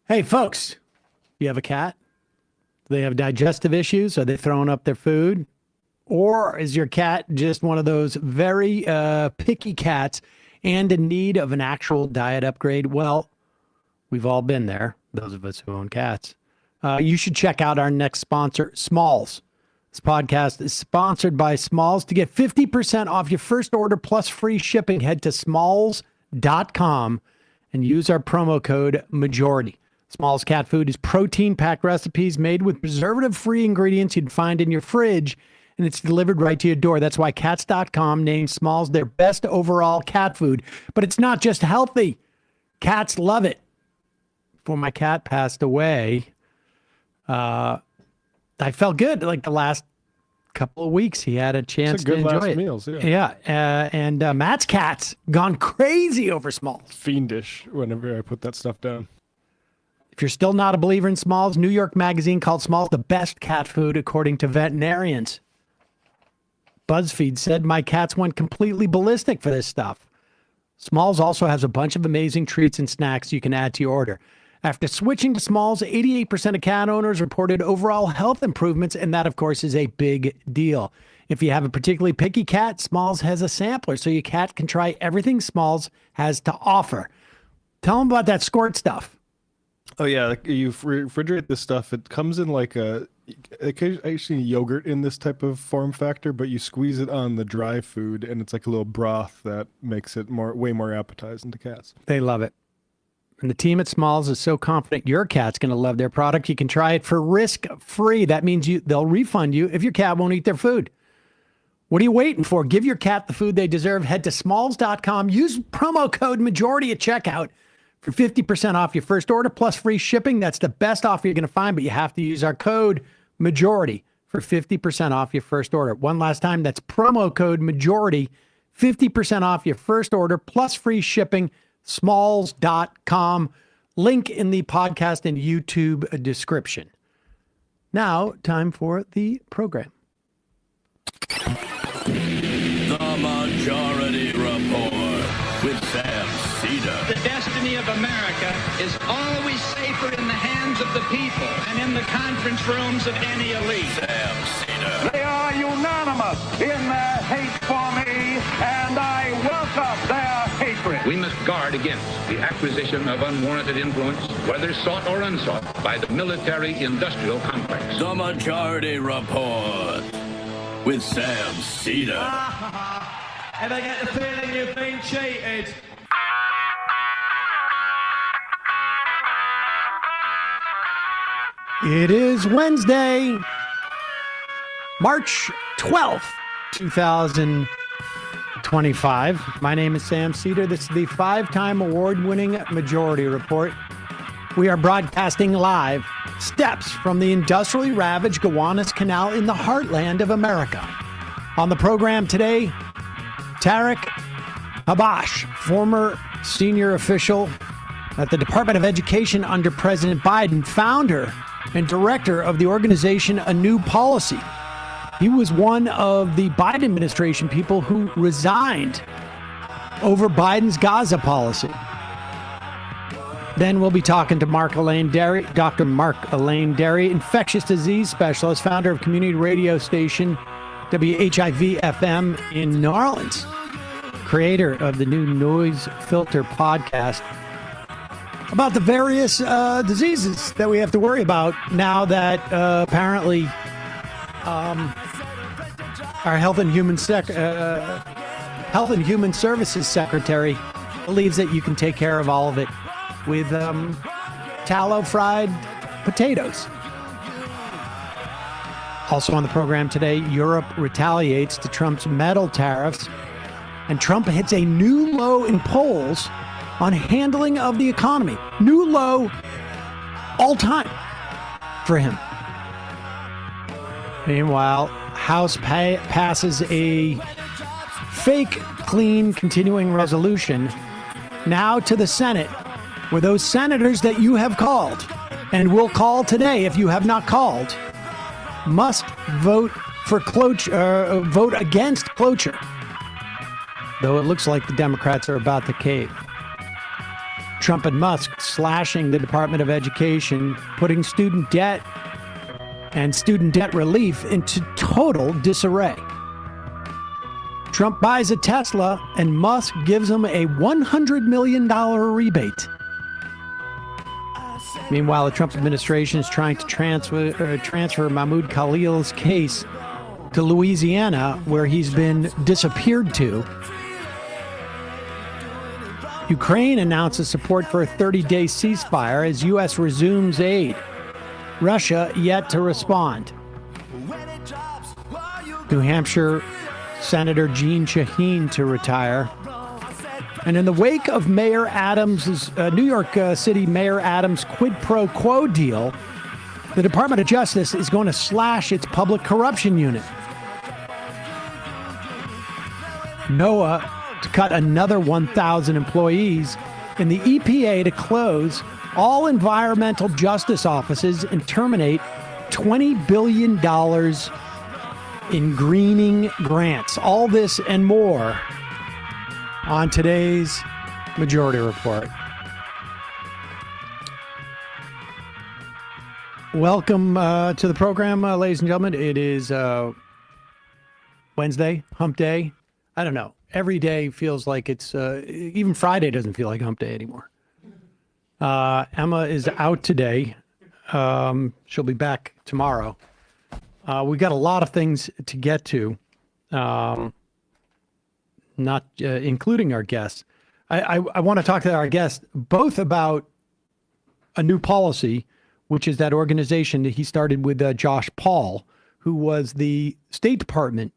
Hey, folks, you have a cat? Do they have digestive issues? Are they throwing up their food? Or is your cat just one of those very picky cats and in need of an actual diet upgrade? Well, we've all been there, those of us who own cats. You should check out our next sponsor, Smalls. This podcast is sponsored by Smalls. To get 50% off your first order plus free shipping, head to smalls.com and use our promo code MAJORITY. Smalls cat food is protein-packed recipes made with preservative-free ingredients you'd find in your fridge, and it's delivered right to your door. That's why Cats.com named Smalls their best overall cat food. But it's not just healthy. Cats love it. Before my cat passed away, I felt good. Like the last couple of weeks, he had a chance to enjoy it. Meals, and Matt's cat's gone crazy over Smalls. Fiendish whenever I put that stuff down. If you're still not a believer in Smalls, New York Magazine called Smalls the best cat food according to veterinarians. BuzzFeed said my cats went completely ballistic for this stuff. Smalls also has a bunch of amazing treats and snacks you can add to your order. After switching to Smalls, 88% of cat owners reported overall health improvements, and that, of course, is a big deal. If you have a particularly picky cat, Smalls has a sampler, so your cat can try everything Smalls has to offer. Tell them about that squirt stuff. Oh yeah, you refrigerate this stuff. It comes in like actually yogurt in this type of form factor, but you squeeze it on the dry food, and it's like a little broth that makes it way more appetizing to cats. They love it. And the team at Smalls is so confident your cat's going to love their product, you can try it for risk-free. That means they'll refund you if your cat won't eat their food. What are you waiting for? Give your cat the food they deserve. Head to smalls.com. Use promo code MAJORITY at checkout for 50% off your first order plus free shipping. That's the best offer you're going to find, but you have to use our code MAJORITY for 50% off your first order. One last time, that's promo code MAJORITY, 50% off your first order plus free shipping, smalls.com. Link in the podcast and YouTube description. Now, time for the program. The Majority Report with Sam Seder. The destiny of America is always safer in the hands of the people and in the conference rooms of any elite. Sam Seder. They are unanimous in their hate for me, and I welcome their hatred. We must guard against the acquisition of unwarranted influence, whether sought or unsought, by the military-industrial complex. The Majority Report with Sam Seder. And I get the feeling you've been cheated. It is Wednesday, March 12th, 2025. My name is Sam Seder. This is the 5-time award-winning Majority Report. We are broadcasting live steps from the industrially ravaged Gowanus Canal in the heartland of America. On the program today, Tariq Habash, former senior official at the Department of Education under President Biden, founder and director of the organization A New Policy. He was one of the Biden administration people who resigned over Biden's Gaza policy. Then we'll be talking to MarkAlain Dery, Dr. MarkAlain Dery, infectious disease specialist, founder of community radio station WHIV-FM in New Orleans, creator of the new NoiseFilter podcast about the various diseases that we have to worry about now that apparently our Health and Human Services Secretary believes that you can take care of all of it with tallow fried potatoes. Also on the program today, Europe retaliates to Trump's metal tariffs, and Trump hits a new low in polls on handling of the economy. New low all time for him. Meanwhile, House passes a fake, clean, continuing resolution now to the Senate, where those senators that you have called and will call today if you have not called must vote for cloture, vote against cloture. Though it looks like the Democrats are about to cave. Trump and Musk slashing the Department of Education, putting student debt and student debt relief into total disarray. Trump buys a Tesla and Musk gives him a $100 million rebate. Meanwhile, the Trump administration is trying to transfer Mahmoud Khalil's case to Louisiana, where he's been disappeared to. Ukraine announces support for a 30-day ceasefire as U.S. resumes aid. Russia yet to respond. New Hampshire Senator Jeanne Shaheen to retire. And in the wake of Mayor Adams' New York City Mayor Adams' quid pro quo deal, the Department of Justice is going to slash its public corruption unit. NOAA to cut another 1,000 employees, and the EPA to close all environmental justice offices and terminate $20 billion in greening grants. All this and more on today's Majority Report. Welcome to the program, ladies and gentlemen. It is Wednesday, hump day. I don't know. Every day feels like it's, even Friday doesn't feel like hump day anymore. Emma is out today. She'll be back tomorrow. We've got a lot of things to get to, not including our guests. I want to talk to our guests both about a new policy, which is that organization that he started with Josh Paul, who was the State Department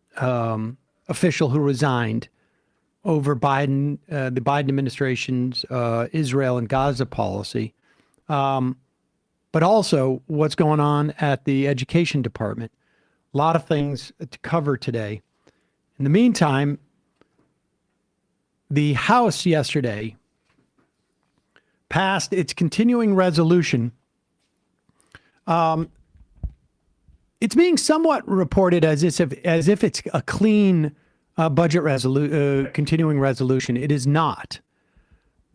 official who resigned over the Biden administration's Israel and Gaza policy, but also what's going on at the Education Department. A lot of things to cover today. In the meantime, the House yesterday passed its continuing resolution. It's being somewhat reported as if it's a clean budget continuing resolution. It is not.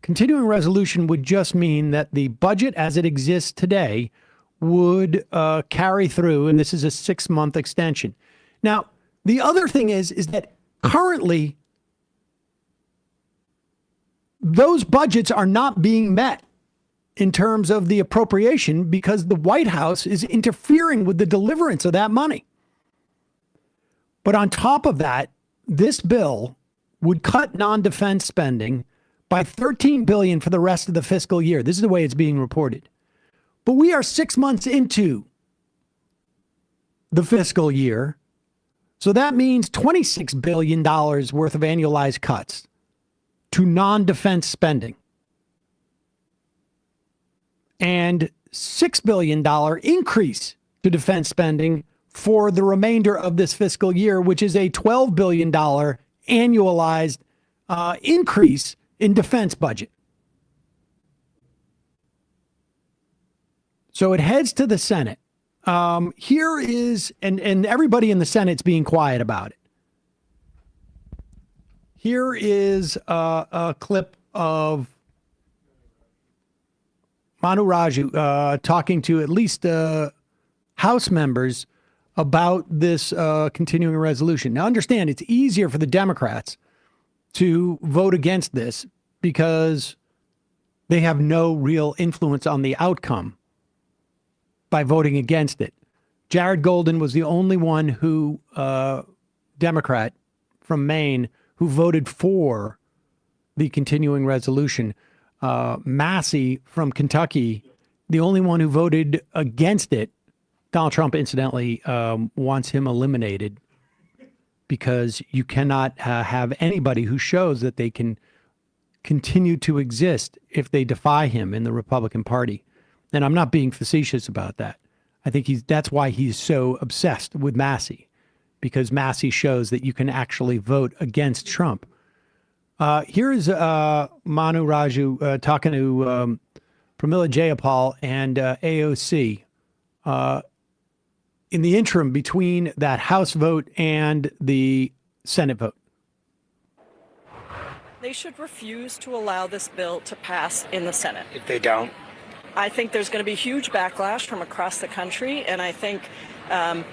Continuing resolution would just mean that the budget as it exists today would carry through, and this is a 6-month extension. Now, the other thing is that currently those budgets are not being met in terms of the appropriation because the White House is interfering with the deliverance of that money. But on top of that, this bill would cut non-defense spending by $13 billion for the rest of the fiscal year. This is the way it's being reported. But we are 6 months into the fiscal year. So that means $26 billion worth of annualized cuts to non-defense spending. And $6 billion increase to defense spending for the remainder of this fiscal year, which is a $12 billion annualized increase in defense budget. So it heads to the Senate. Here is, and everybody in the Senate's being quiet about it. Here is a clip of Manu Raju talking to at least House members about this continuing resolution. Now, understand, it's easier for the Democrats to vote against this because they have no real influence on the outcome by voting against it. Jared Golden was the only one who, Democrat from Maine, who voted for the continuing resolution. Massey from Kentucky, the only one who voted against it. Donald Trump, incidentally, wants him eliminated because you cannot have anybody who shows that they can continue to exist if they defy him in the Republican Party. And I'm not being facetious about that. I think that's why he's so obsessed with Massey, because Massey shows that you can actually vote against Trump. Here is Manu Raju talking to Pramila Jayapal and AOC in the interim between that House vote and the Senate vote. They should refuse to allow this bill to pass in the Senate. If they don't? I think there's going to be huge backlash from across the country, and I think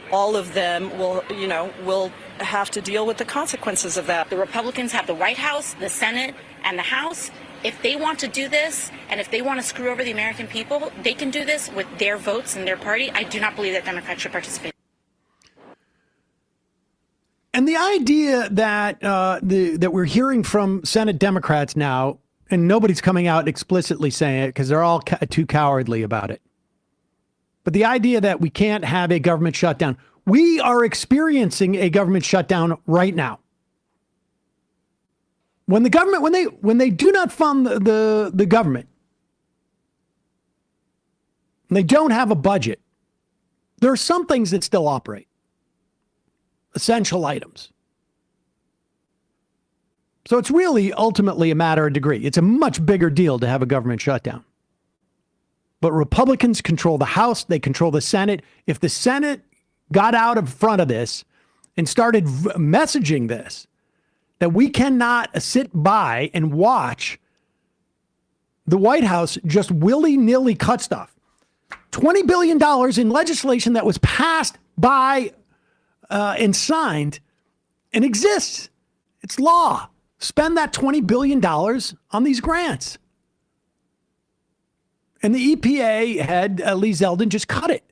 all of them will have to deal with the consequences of that. The Republicans have the White House, the Senate, and the House. If they want to do this, and if they want to screw over the American people, they can do this with their votes and their party. I do not believe that Democrats should participate. And the idea that that we're hearing from Senate Democrats now, and nobody's coming out explicitly saying it because they're all too cowardly about it. But the idea that we can't have a government shutdown, we are experiencing a government shutdown right now. When the government, when they do not fund the government, and they don't have a budget, there are some things that still operate. Essential items. So it's really ultimately a matter of degree. It's a much bigger deal to have a government shutdown. But Republicans control the House, they control the Senate. If the Senate got out in front of this and started messaging this, that we cannot sit by and watch the White House just willy-nilly cut stuff. $20 billion in legislation that was passed by and signed and exists. It's law. Spend that $20 billion on these grants. And the EPA head, Lee Zeldin, just cut it.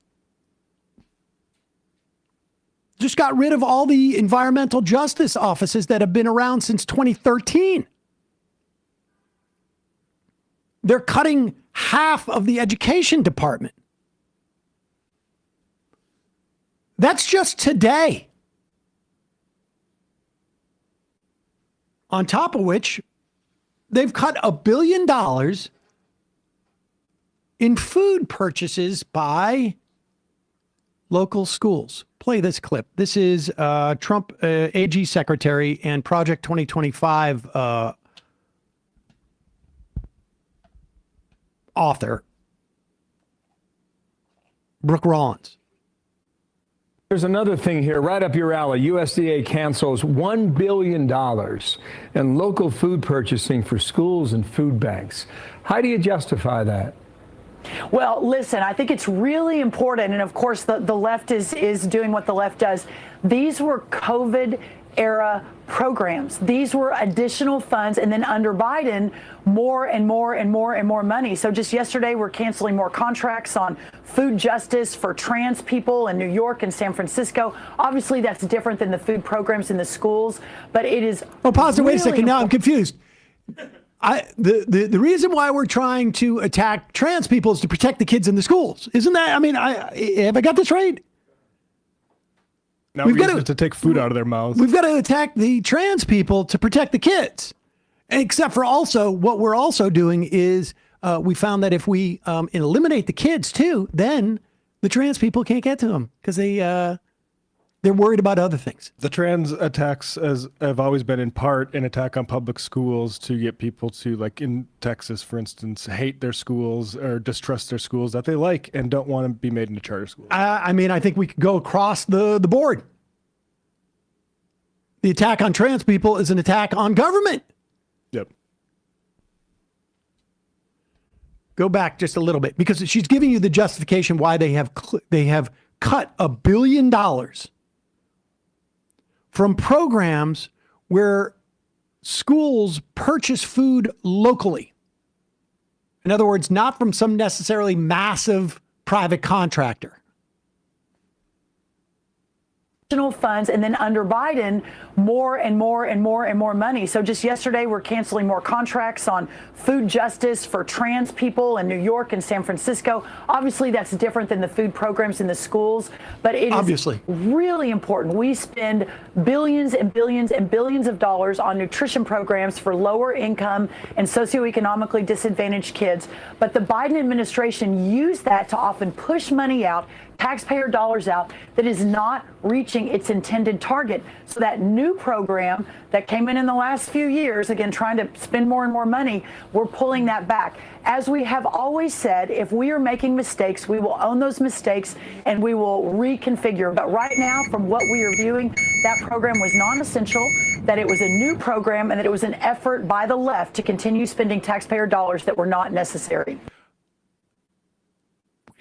Just got rid of all the environmental justice offices that have been around since 2013. They're cutting half of the education department. That's just today. On top of which, they've cut $1 billion in food purchases by local schools. Play this clip. This is Trump AG Secretary and Project 2025 author, Brooke Rollins. There's another thing here, right up your alley. USDA cancels $1 billion in local food purchasing for schools and food banks. How do you justify that? Well, listen, I think it's really important. And of course, the left is doing what the left does. These were COVID era programs. These were additional funds. And then under Biden, more and more and more and more money. So just yesterday, we're canceling more contracts on food justice for trans people in New York and San Francisco. Obviously, that's different than the food programs in the schools, but it is. Oh, pause it. Wait a second. Now I'm confused. The reason why we're trying to attack trans people is to protect the kids in the schools. Isn't that, I mean, have I got this right? Now we've got to take food out of their mouths. We've got to attack the trans people to protect the kids. Except for also, what we're also doing is we found that if we eliminate the kids too, then the trans people can't get to them because they're worried about other things. The trans attacks have always been in part an attack on public schools to get people to, like in Texas, for instance, hate their schools or distrust their schools that they like and don't want to be made into charter schools. I mean, I think we could go across the board. The attack on trans people is an attack on government. Yep. Go back just a little bit because she's giving you the justification why they have cut $1 billion from programs where schools purchase food locally. In other words, not from some necessarily massive private contractor. Funds, and then under Biden, more and more and more and more money. So just yesterday, we're canceling more contracts on food justice for trans people in New York and San Francisco. Obviously, that's different than the food programs in the schools, but it is really important. We spend billions and billions and billions of dollars on nutrition programs for lower income and socioeconomically disadvantaged kids. But the Biden administration used that to often push money out, taxpayer dollars out, that is not reaching its intended target. So that new program that came in the last few years, again, trying to spend more and more money, we're pulling that back. As we have always said, if we are making mistakes, we will own those mistakes and we will reconfigure. But right now, from what we are viewing, that program was non-essential. that it was a new program and that it was an effort by the left to continue spending taxpayer dollars that were not necessary.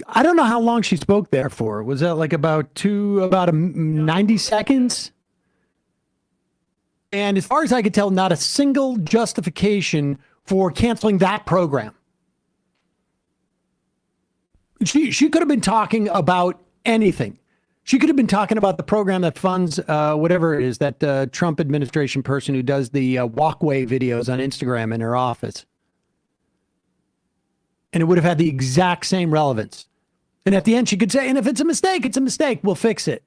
I don't know how long she spoke there for. Was that like about 90 seconds? And as far as I could tell, not a single justification for canceling that program. She could have been talking about anything. She could have been talking about the program that funds whatever it is, that Trump administration person who does the walkway videos on Instagram in her office. And it would have had the exact same relevance. And at the end, she could say, and if it's a mistake, it's a mistake. We'll fix it.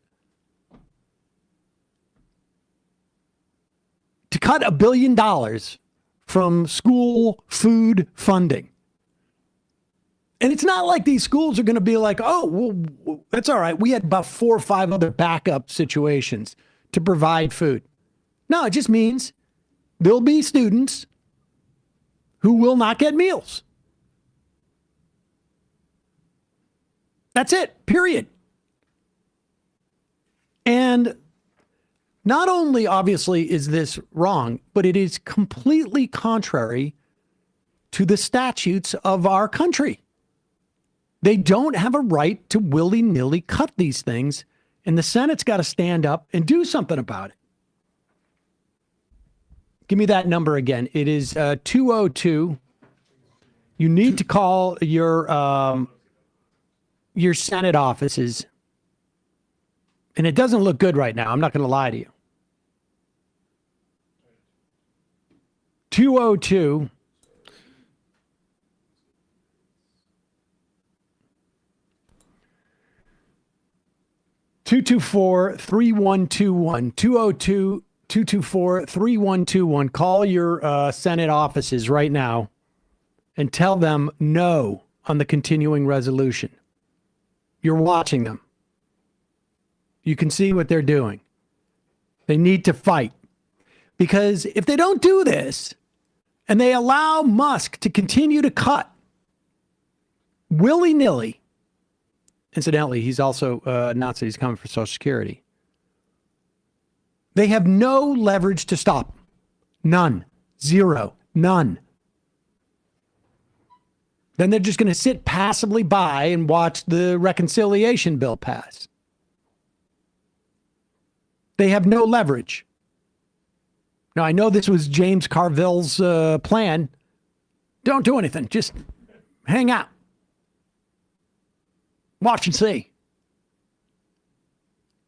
To cut $1 billion from school food funding. And it's not like these schools are going to be like, oh, well, that's all right. We had about 4 or 5 other backup situations to provide food. No, it just means there'll be students who will not get meals. That's it, period. And not only, obviously, is this wrong, but it is completely contrary to the statutes of our country. They don't have a right to willy-nilly cut these things, and the Senate's got to stand up and do something about it. Give me that number again. It is 202. You need to call your Senate offices. And it doesn't look good right now. I'm not going to lie to you. 202 224-3121. 202-224-3121. Call your Senate offices right now and tell them no on the continuing resolution. You're watching them. You can see what they're doing. They need to fight. Because if they don't do this and they allow Musk to continue to cut willy-nilly, incidentally, he's also announced that he's coming for Social Security. They have no leverage to stop him. None. Zero. None. Then they're just going to sit passively by and watch the reconciliation bill pass. They have no leverage. Now, I know this was James Carville's plan. Don't do anything. Just hang out. Watch and see.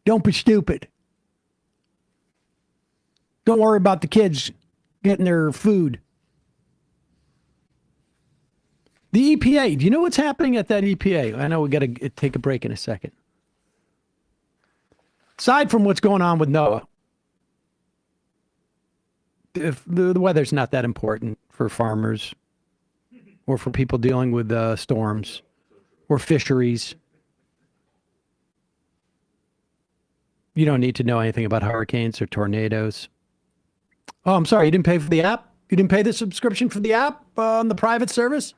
Don't be stupid. Don't worry about the kids getting their food. The EPA, do you know what's happening at that EPA? I know we got to take a break in a second. Aside from what's going on with NOAA, if the weather's not that important for farmers or for people dealing with storms or fisheries. You don't need to know anything about hurricanes or tornadoes. Oh, I'm sorry. You didn't pay for the app? You didn't pay the subscription for the app on the private service?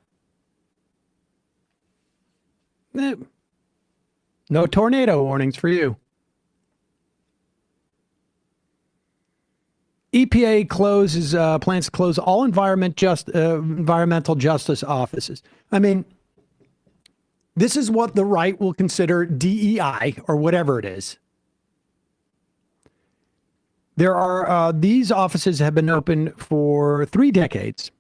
No tornado warnings for you. EPA plans to close all environmental justice offices. I mean, this is what the right will consider DEI or whatever it is. There are these offices have been open for 3 decades.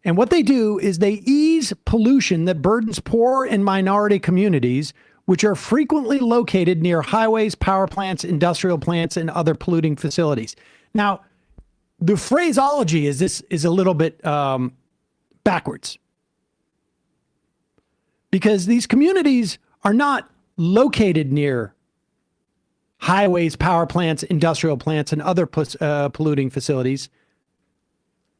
And what they do is they ease pollution that burdens poor and minority communities, which are frequently located near highways, power plants, industrial plants, and other polluting facilities. Now, the phraseology is a little bit backwards. Because these communities are not located near highways, power plants, industrial plants, and other polluting facilities.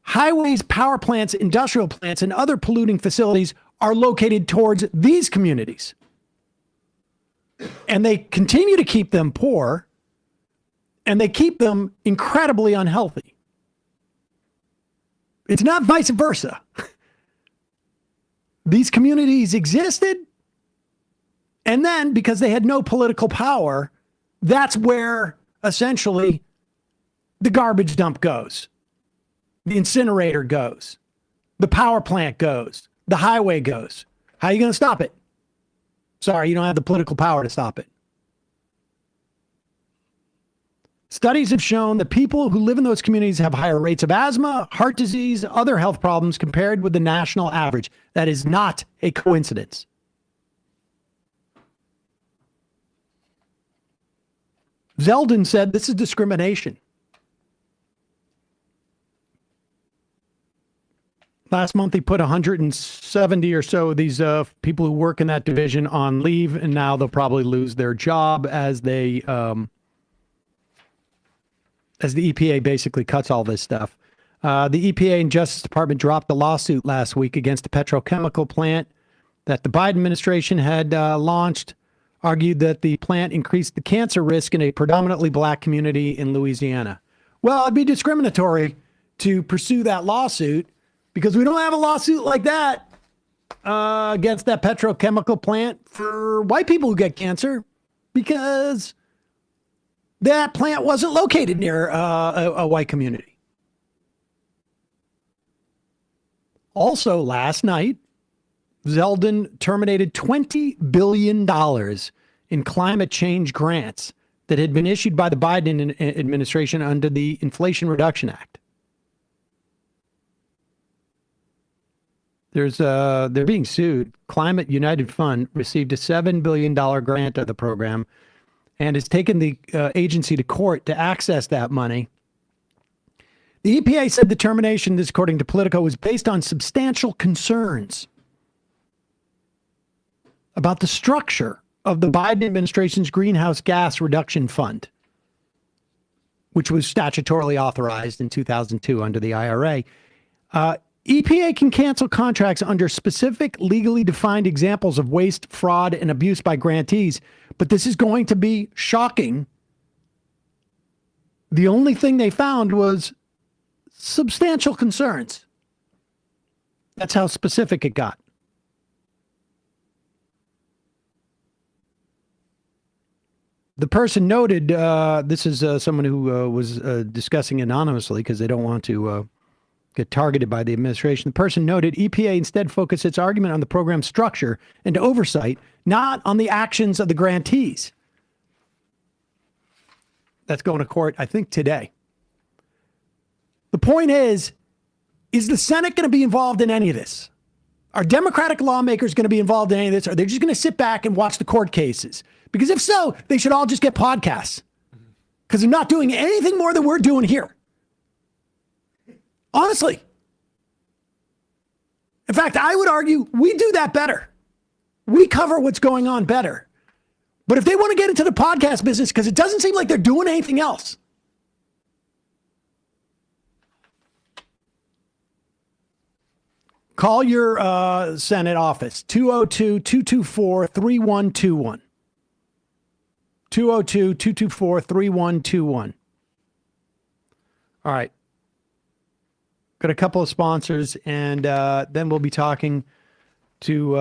Highways, power plants, industrial plants, and other polluting facilities are located towards these communities. And they continue to keep them poor, and they keep them incredibly unhealthy. It's not vice versa. These communities existed, and then because they had no political power, that's where essentially the garbage dump goes, the incinerator goes, the power plant goes, the highway goes. How are you going to stop it? Sorry, you don't have the political power to stop it. Studies have shown that people who live in those communities have higher rates of asthma, heart disease, other health problems compared with the national average. That is not a coincidence. Zeldin said this is discrimination. Last month, he put 170 or so of these people who work in that division on leave, and now they'll probably lose their job as they, as the EPA basically cuts all this stuff. The EPA and Justice Department dropped a lawsuit last week against a petrochemical plant that the Biden administration had launched, argued that the plant increased the cancer risk in a predominantly black community in Louisiana. Well, it'd be discriminatory to pursue that lawsuit because we don't have a lawsuit like that against that petrochemical plant for white people who get cancer because that plant wasn't located near a white community. Also, last night, Zeldin terminated $20 billion in climate change grants that had been issued by the Biden administration under the Inflation Reduction Act. They're being sued. Climate United Fund received a $7 billion grant of the program and has taken the agency to court to access that money. The EPA said the termination, this according to Politico, was based on substantial concerns about the structure of the Biden administration's greenhouse gas reduction fund, which was statutorily authorized in 2002 under the IRA. EPA can cancel contracts under specific legally defined examples of waste, fraud, and abuse by grantees, but this is going to be shocking. The only thing they found was substantial concerns. That's how specific it got. The person noted, this is someone who was discussing anonymously because they don't want to get targeted by the administration. The person noted EPA instead focused its argument on the program's structure and oversight, not on the actions of the grantees. That's going to court, I think, today. The point is the Senate going to be involved in any of this? Are Democratic lawmakers going to be involved in any of this? Or are they just going to sit back and watch the court cases? Because if so, they should all just get podcasts. Because they're not doing anything more than we're doing here. Honestly. In fact, I would argue we do that better. We cover what's going on better. But if they want to get into the podcast business, because it doesn't seem like they're doing anything else. Call your Senate office, 202-224-3121. 202-224-3121. All right. Got a couple of sponsors, and then we'll be talking to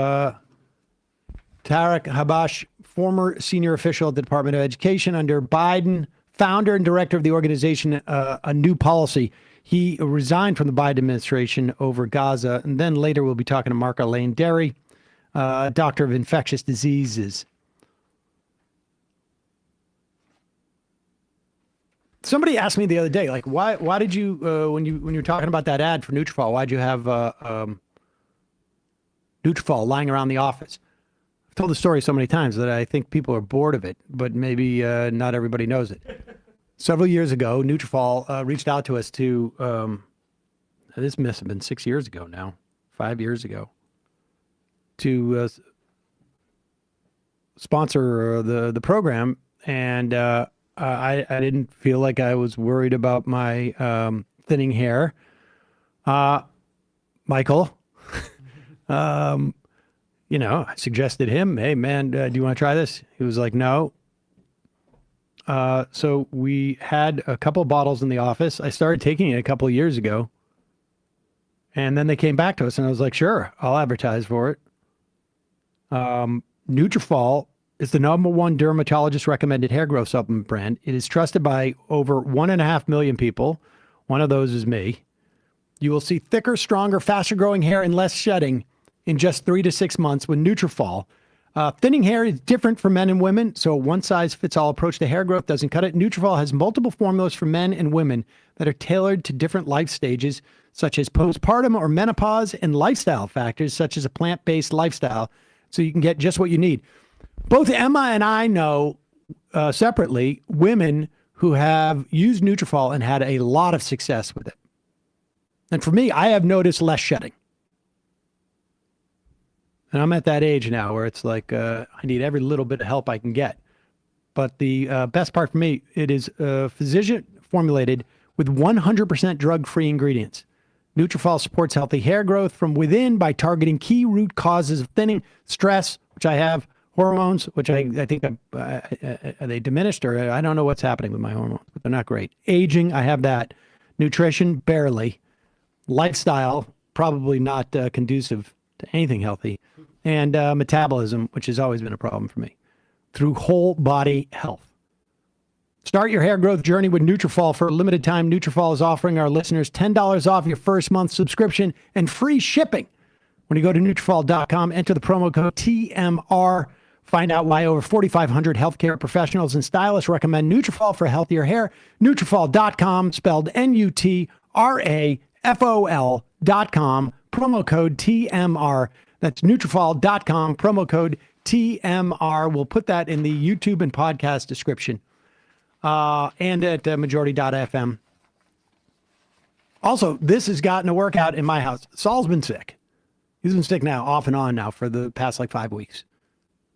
Tariq Habash, former senior official at the Department of Education under Biden, founder and director of the organization, A New Policy. He resigned from the Biden administration over Gaza. And then later we'll be talking to MarkAlain Dery, doctor of infectious diseases. Somebody asked me the other day, like, why did you, when you were talking about that ad for Nutrafol, why'd you have Nutrafol lying around the office? I've told the story so many times that I think people are bored of it, but maybe not everybody knows it. Several years ago, Nutrafol reached out to us to, this must have been 6 years ago now, 5 years ago, to sponsor the program. And I didn't feel like I was worried about my thinning hair. Michael, I suggested him, hey, man, do you want to try this? He was like, no. So we had a couple of bottles in the office. I started taking it a couple of years ago. And then they came back to us, and I was like, sure, I'll advertise for it. Nutrafol is the #1 dermatologist recommended hair growth supplement brand. It is trusted by over 1.5 million people. One of those is me. You will see thicker, stronger, faster growing hair and less shedding in just 3 to 6 months with Nutrafol. Thinning hair is different for men and women, so a one-size-fits-all approach to hair growth doesn't cut it. Nutrafol has multiple formulas for men and women that are tailored to different life stages, such as postpartum or menopause, and lifestyle factors, such as a plant-based lifestyle, so you can get just what you need. Both Emma and I know separately women who have used Nutrafol and had a lot of success with it. And for me, I have noticed less shedding. And I'm at that age now where it's like I need every little bit of help I can get. But the best part for me, it is physician formulated with 100% drug-free ingredients. Nutrafol supports healthy hair growth from within by targeting key root causes of thinning, stress, which I have, hormones, which I think are they diminished, or I don't know what's happening with my hormones, but they're not great. Aging, I have that. Nutrition, barely. Lifestyle, probably not conducive to anything healthy. And metabolism, which has always been a problem for me. Through whole body health. Start your hair growth journey with Nutrafol. For a limited time, Nutrafol is offering our listeners $10 off your first month subscription and free shipping. When you go to Nutrafol.com, enter the promo code TMR. Find out why over 4,500 healthcare professionals and stylists recommend Nutrafol for healthier hair. Nutrafol.com, spelled Nutrafol.com, promo code TMR. That's Nutrafol.com, promo code TMR. We'll put that in the YouTube and podcast description. And at majority.fm. Also, this has gotten a workout in my house. Saul's been sick. He's been sick now, off and on now, for the past 5 weeks.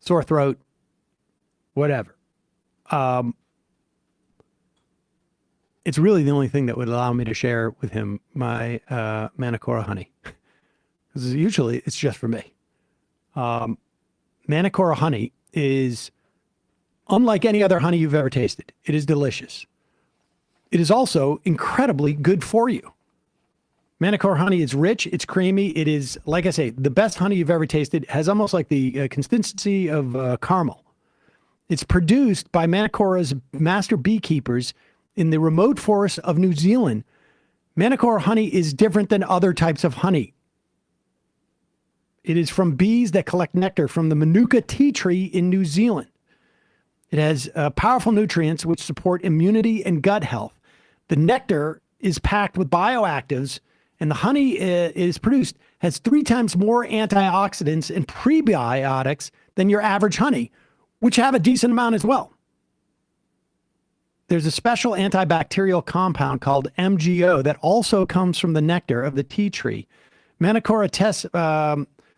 Sore throat, whatever. It's really the only thing that would allow me to share with him my Manuka honey. Because usually it's just for me. Manuka honey is unlike any other honey you've ever tasted. It is delicious. It is also incredibly good for you. Manuka honey is rich, it's creamy. It is, like I say, the best honey you've ever tasted. Has almost like the consistency of caramel. It's produced by Manukara's master beekeepers in the remote forests of New Zealand. Manuka honey is different than other types of honey. It is from bees that collect nectar from the Manuka tea tree in New Zealand. It has powerful nutrients which support immunity and gut health. The nectar is packed with bioactives, and the honey is produced has 3 times more antioxidants and prebiotics than your average honey, which have a decent amount as well. There's a special antibacterial compound called MGO that also comes from the nectar of the tea tree. Manuka tests,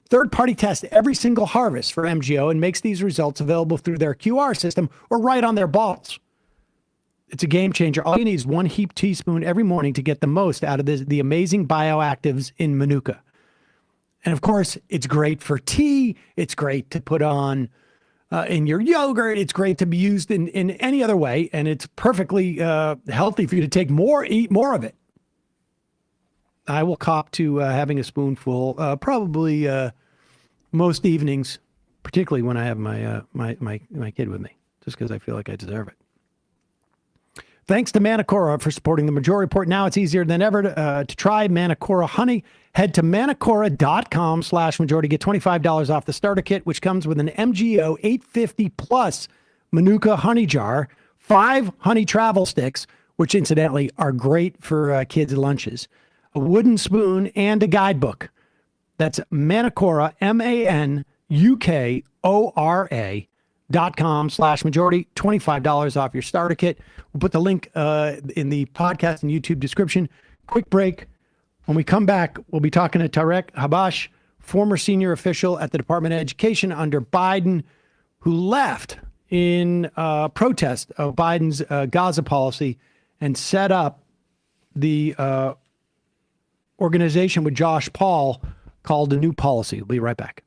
third-party test every single harvest for MGO and makes these results available through their QR system or right on their bottles. It's a game changer. All you need is 1 heaped teaspoon every morning to get the most out of the amazing bioactives in Manuka. And of course, it's great for tea. It's great to put on in your yogurt. It's great to be used in any other way. And it's perfectly healthy for you to take more, eat more of it. I will cop to having a spoonful probably most evenings, particularly when I have my kid with me, just because I feel like I deserve it. Thanks to Manuka for supporting the Majority Report. Now it's easier than ever to try Manuka honey. Head to manukara.com/majority. Get $25 off the starter kit, which comes with an MGO 850 plus Manuka honey jar, 5 honey travel sticks, which incidentally are great for kids' lunches, a wooden spoon, and a guidebook. That's Manukara, MANUKORA.com/majority, $25 off your starter kit. We'll put the link in the podcast and YouTube description. Quick break. When we come back, we'll be talking to Tariq Habash, former senior official at the Department of Education under Biden, who left in protest of Biden's Gaza policy and set up the organization with Josh Paul called The New Policy. We'll be right back.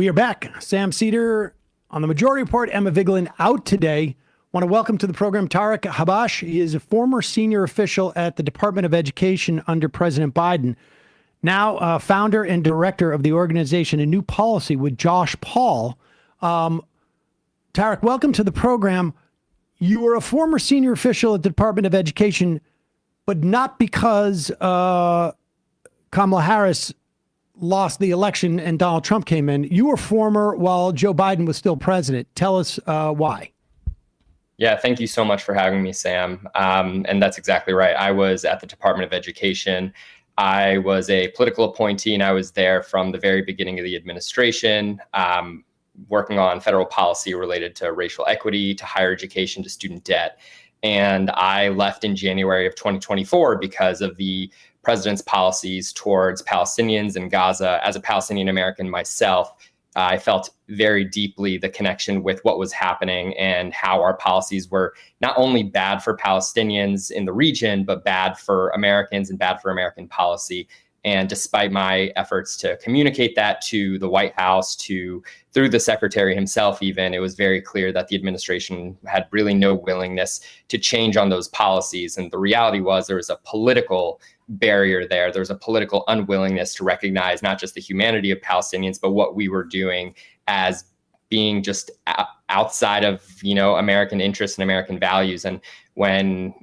We are back. Sam Seder on the Majority Report. Emma Vigeland out today. Want to welcome to the program Tariq Habash. He is a former senior official at the Department of Education under President Biden. Now founder and director of the organization A New Policy with Josh Paul. Tariq, welcome to the program. You were a former senior official at the Department of Education, but not because Kamala Harris lost the election and Donald Trump came in. You were former while Joe Biden was still president. Tell us why. Yeah, thank you so much for having me, Sam. And that's exactly right. I was at the Department of Education. I was a political appointee, and I was there from the very beginning of the administration, working on federal policy related to racial equity, to higher education, to student debt. And I left in January of 2024 because of the president's policies towards Palestinians in Gaza. As a Palestinian American myself, I felt very deeply the connection with what was happening and how our policies were not only bad for Palestinians in the region, but bad for Americans and bad for American policy. And despite my efforts to communicate that to the White House, through the secretary himself even, it was very clear that the administration had really no willingness to change on those policies. And the reality was there was a political barrier there. There was a political unwillingness to recognize not just the humanity of Palestinians, but what we were doing as being just outside of, American interests and American values. And when,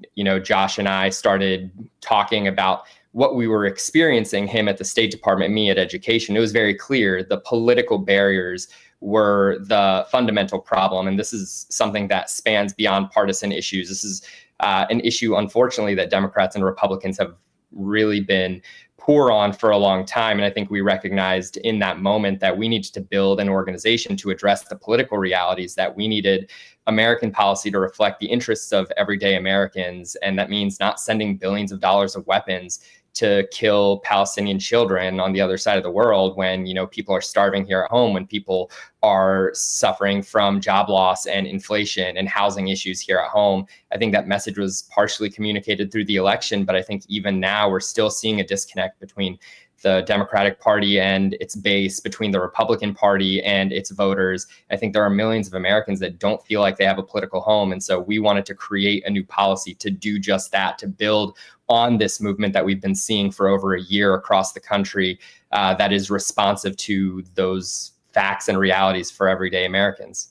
Josh and I started talking about what we were experiencing, him at the State Department, me at Education, it was very clear the political barriers were the fundamental problem. And this is something that spans beyond partisan issues. This is an issue, unfortunately, that Democrats and Republicans have really been poor on for a long time. And I think we recognized in that moment that we needed to build an organization to address the political realities, that we needed American policy to reflect the interests of everyday Americans. And that means not sending billions of dollars of weapons to kill Palestinian children on the other side of the world when, people are starving here at home, when people are suffering from job loss and inflation and housing issues here at home. I think that message was partially communicated through the election, but I think even now we're still seeing a disconnect between the Democratic Party and its base, between the Republican Party and its voters. I think there are millions of Americans that don't feel like they have a political home. And so we wanted to create a new policy to do just that, to build on this movement that we've been seeing for over a year across the country, that is responsive to those facts and realities for everyday Americans.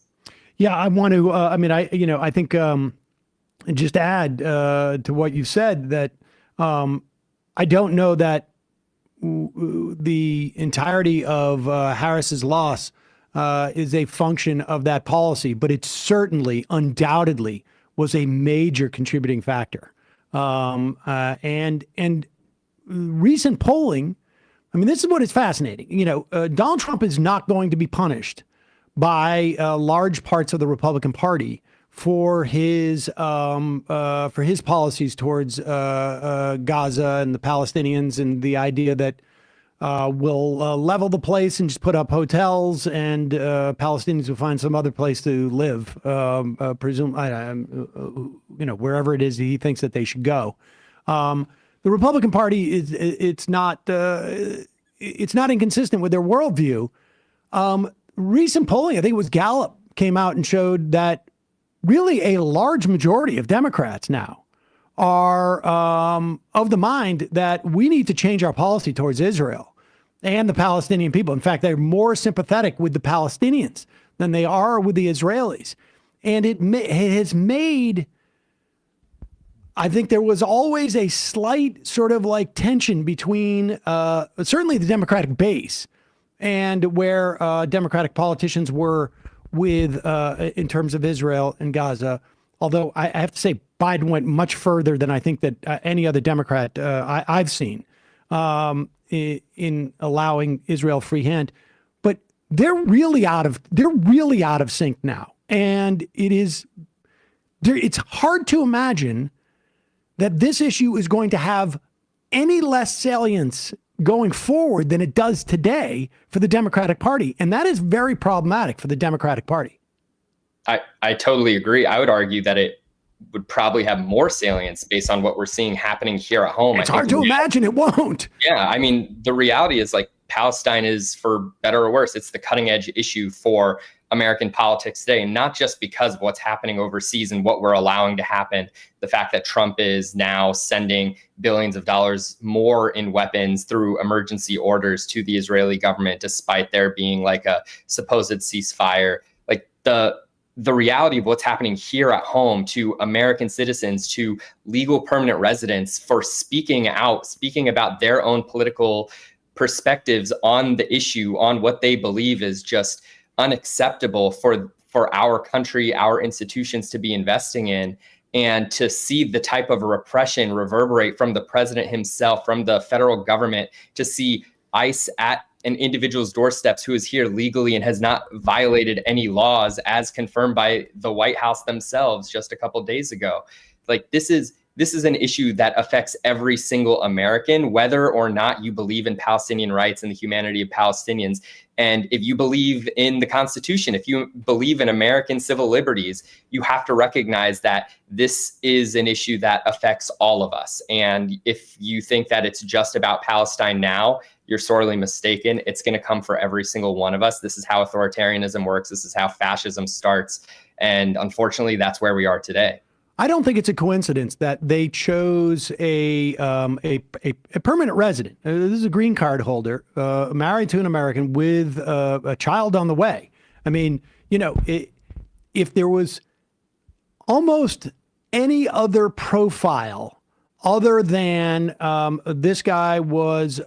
Yeah, I want to, I think just add to what you said that I don't know that the entirety of Harris's loss is a function of that policy, but it certainly, undoubtedly, was a major contributing factor. And recent polling, this is what is fascinating. Donald Trump is not going to be punished by large parts of the Republican Party for his policies towards Gaza and the Palestinians, and the idea that we'll level the place and just put up hotels, and Palestinians will find some other place to live, wherever it is he thinks that they should go. The Republican Party it's not inconsistent with their worldview. Recent polling, I think it was Gallup, came out and showed that really a large majority of Democrats now are of the mind that we need to change our policy towards Israel and the Palestinian people. In fact, they're more sympathetic with the Palestinians than they are with the Israelis. And it has made, I think there was always a slight sort of like tension between certainly the Democratic base and where Democratic politicians were with in terms of Israel and Gaza. Although I have to say Biden went much further than I think that any other Democrat I've seen in allowing Israel free hand. But they're really out of sync now, and it's hard to imagine that this issue is going to have any less salience going forward than it does today for the Democratic Party. And that is very problematic for the Democratic Party. I totally agree. I would argue that it would probably have more salience based on what we're seeing happening here at home. It's hard to imagine it won't. Yeah. The reality is, like, Palestine is, for better or worse, it's the cutting edge issue for American politics today, and not just because of what's happening overseas and what we're allowing to happen. The fact that Trump is now sending billions of dollars more in weapons through emergency orders to the Israeli government, despite there being like a supposed ceasefire. Like the reality of what's happening here at home to American citizens, to legal permanent residents, for speaking out, speaking about their own political perspectives on the issue, on what they believe is just unacceptable for our country, our institutions to be investing in, and to see the type of repression reverberate from the president himself, from the federal government, to see ICE at an individual's doorsteps who is here legally and has not violated any laws, as confirmed by the White House themselves just a couple of days ago. Like, this is an issue that affects every single American, whether or not you believe in Palestinian rights and the humanity of Palestinians. And if you believe in the Constitution, if you believe in American civil liberties, you have to recognize that this is an issue that affects all of us. And if you think that it's just about Palestine now, you're sorely mistaken. It's going to come for every single one of us. This is how authoritarianism works. This is how fascism starts. And unfortunately, that's where we are today. I don't think it's a coincidence that they chose a permanent resident. This is a green card holder, married to an American with a child on the way. I mean, if there was almost any other profile other than this guy was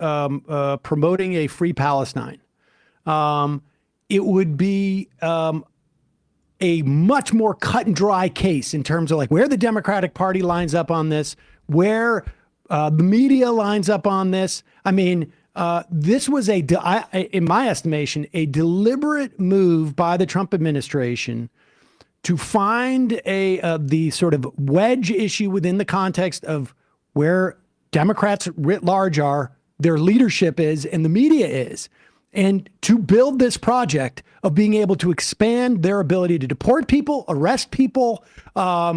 promoting a free Palestine, it would be a much more cut and dry case in terms of like where the Democratic Party lines up on this, where the media lines up on this. I mean, this was in my estimation, a deliberate move by the Trump administration to find the sort of wedge issue within the context of where Democrats writ large are, their leadership is, and the media is. And to build this project of being able to expand their ability to deport people, arrest people. I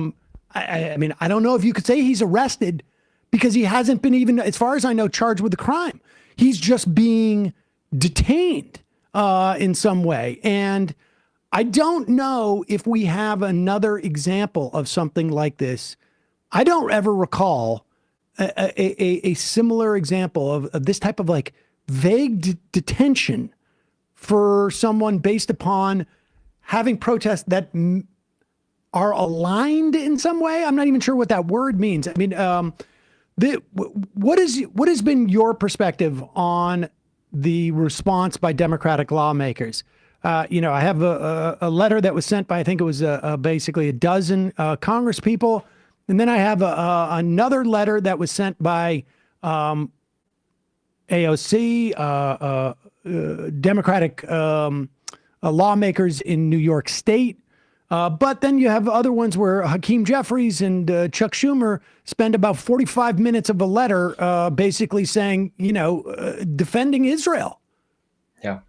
mean, I don't know if you could say he's arrested because he hasn't been even, as far as I know, charged with a crime. He's just being detained in some way. And I don't know if we have another example of something like this. I don't ever recall a similar example of this type of like vague detention for someone based upon having protests that are aligned in some way. I'm not even sure what that word means. I mean, what has been your perspective on the response by Democratic lawmakers? I have a letter that was sent by, I think it was basically a dozen Congress people. And then I have another letter that was sent by AOC, Democratic lawmakers in New York State. But then you have other ones where Hakeem Jeffries and Chuck Schumer spend about 45 minutes of a letter basically saying, defending Israel. Yeah,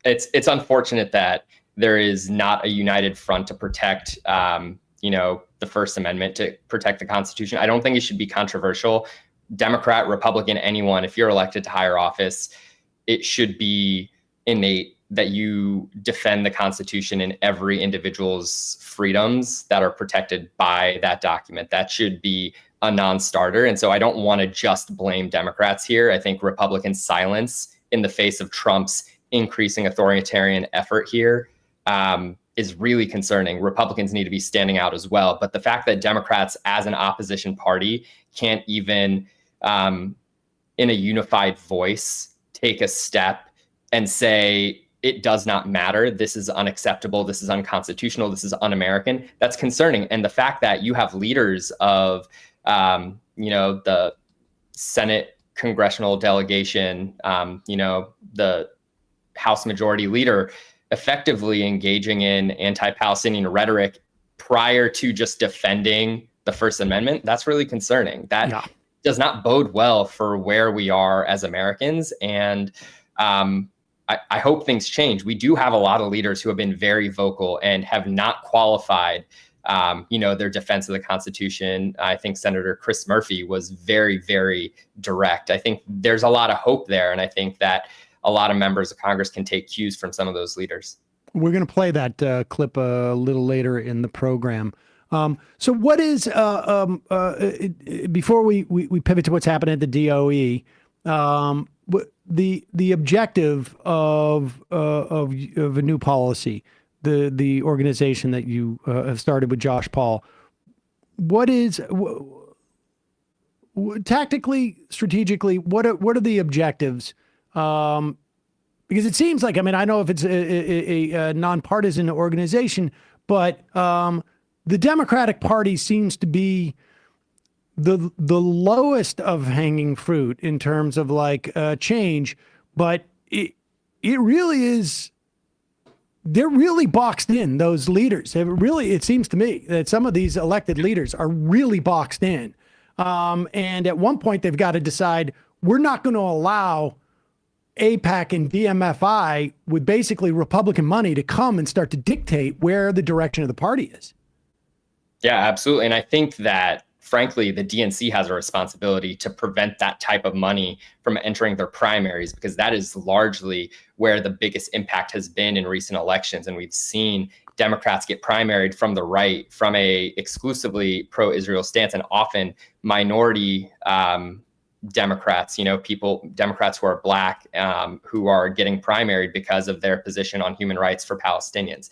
it's unfortunate that there is not a united front to protect, the First Amendment, to protect the Constitution. I don't think it should be controversial. Democrat, Republican, anyone, if you're elected to higher office, it should be innate that you defend the Constitution and every individual's freedoms that are protected by that document. That should be a non-starter. And so I don't want to just blame Democrats here. I think Republican silence in the face of Trump's increasing authoritarian effort here is really concerning. Republicans need to be standing out as well. But the fact that Democrats as an opposition party can't even in a unified voice take a step and say, it does not matter, this is unacceptable, this is unconstitutional, this is un-American, that's concerning. And the fact that you have leaders of, the Senate congressional delegation, the House Majority Leader effectively engaging in anti-Palestinian rhetoric prior to just defending the First Amendment, that's really concerning. That does not bode well for where we are as Americans. And I hope things change. We do have a lot of leaders who have been very vocal and have not qualified, their defense of the Constitution. I think Senator Chris Murphy was very, very direct. I think there's a lot of hope there. And I think that a lot of members of Congress can take cues from some of those leaders. We're going to play that clip a little later in the program. So what is, before we pivot to what's happening at the DOE, the objective of a new policy, the organization that you have started with Josh Paul, what is tactically, strategically, what are the objectives? Because it seems like, I mean, I know if it's a nonpartisan organization, but the Democratic Party seems to be the lowest of hanging fruit in terms of like change, but it really is. They're really boxed in, those leaders. It seems to me that some of these elected leaders are really boxed in. And at one point, they've got to decide, we're not going to allow AIPAC and DMFI with basically Republican money to come and start to dictate where the direction of the party is. Yeah, absolutely. And I think that, frankly, the DNC has a responsibility to prevent that type of money from entering their primaries, because that is largely where the biggest impact has been in recent elections. And we've seen Democrats get primaried from the right, from a exclusively pro-Israel stance, and often minority Democrats, Democrats who are Black, who are getting primaried because of their position on human rights for Palestinians.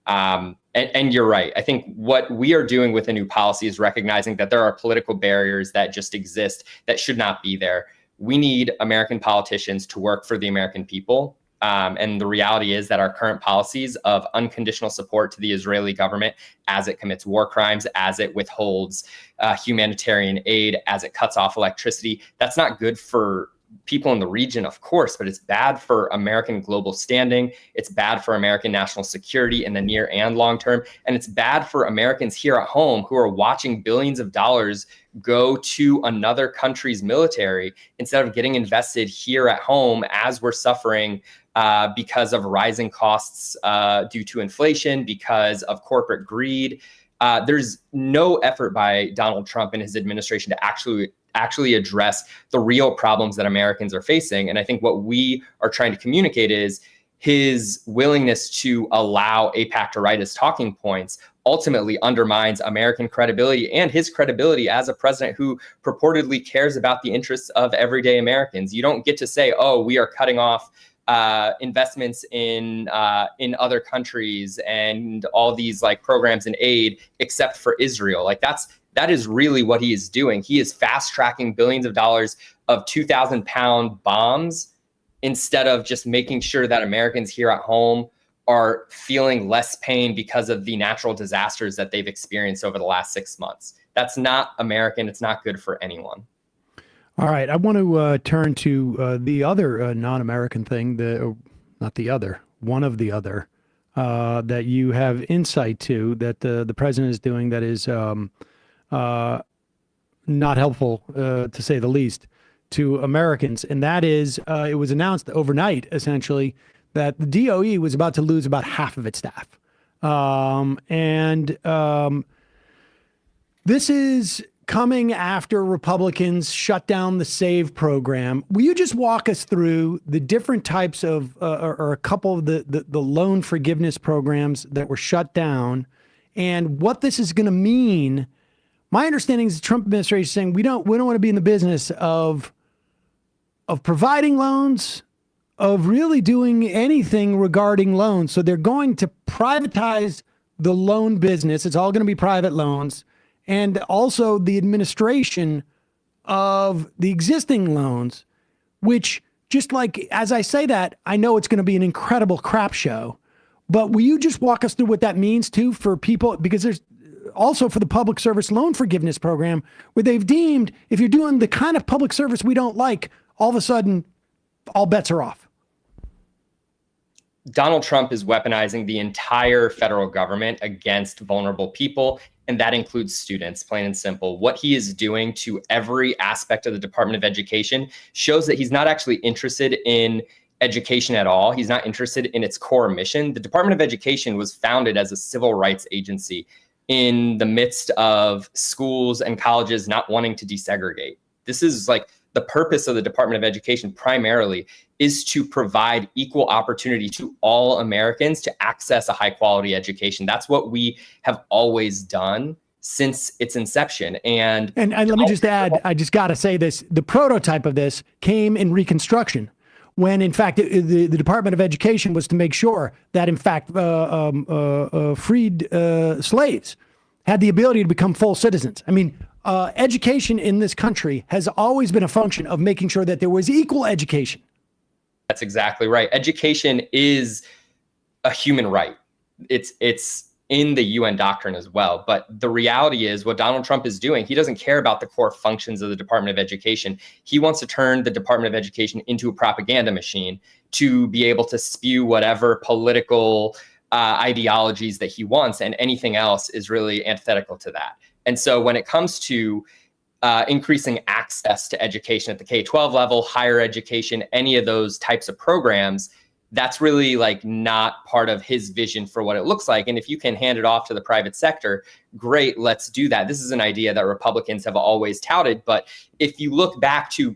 And you're right. I think what we are doing with a new policy is recognizing that there are political barriers that just exist that should not be there. We need American politicians to work for the American people. And the reality is that our current policies of unconditional support to the Israeli government as it commits war crimes, as it withholds humanitarian aid, as it cuts off electricity, that's not good for people in the region, of course, but it's bad for American global standing. It's bad for American national security in the near and long term. And it's bad for Americans here at home who are watching billions of dollars go to another country's military instead of getting invested here at home as we're suffering because of rising costs due to inflation, because of corporate greed. There's no effort by Donald Trump and his administration to actually address the real problems that Americans are facing. And I think what we are trying to communicate is his willingness to allow AIPAC to write his talking points ultimately undermines American credibility and his credibility as a president who purportedly cares about the interests of everyday Americans. You don't get to say, oh, we are cutting off investments in other countries and all these like programs and aid except for Israel. Like that is really what he is doing. He is fast tracking billions of dollars of 2,000-pound bombs instead of just making sure that Americans here at home are feeling less pain because of the natural disasters that they've experienced over the last 6 months. That's not American. It's not good for anyone. All right. I want to turn to the other non-American thing, one of the other that you have insight to that the president is doing that is not helpful, to say the least, to Americans. And that is, it was announced overnight, essentially, that the DOE was about to lose about half of its staff. This is coming after Republicans shut down the SAVE program. Will you just walk us through the different types of, or a couple of the loan forgiveness programs that were shut down and what this is going to mean? My understanding is the Trump administration is saying we don't want to be in the business of providing loans, of really doing anything regarding loans. So they're going to privatize the loan business. It's all going to be private loans. And also the administration of the existing loans, which, just like, as I say that, I know it's going to be an incredible crap show. But will you just walk us through what that means too for people? Because there's also for the public service loan forgiveness program, where they've deemed if you're doing the kind of public service we don't like, all of a sudden, all bets are off. Donald Trump is weaponizing the entire federal government against vulnerable people, and that includes students, plain and simple. What he is doing to every aspect of the Department of Education shows that he's not actually interested in education at all. He's not interested in its core mission. The Department of Education was founded as a civil rights agency in the midst of schools and colleges not wanting to desegregate. This is like the purpose of the Department of Education primarily is to provide equal opportunity to all Americans to access a high quality education. That's what we have always done since its inception. And let me just add, I just got to say this, the prototype of this came in Reconstruction, when in fact the Department of Education was to make sure that in fact freed slaves had the ability to become full citizens. I mean, education in this country has always been a function of making sure that there was equal education. That's exactly right. Education is a human right. It's in the UN doctrine as well. But the reality is what Donald Trump is doing, he doesn't care about the core functions of the Department of Education. He wants to turn the Department of Education into a propaganda machine to be able to spew whatever political ideologies that he wants, and anything else is really antithetical to that. And so when it comes to increasing access to education at the K-12 level, higher education, any of those types of programs, that's really like not part of his vision for what it looks like. And if you can hand it off to the private sector, great, let's do that. This is an idea that Republicans have always touted. But if you look back to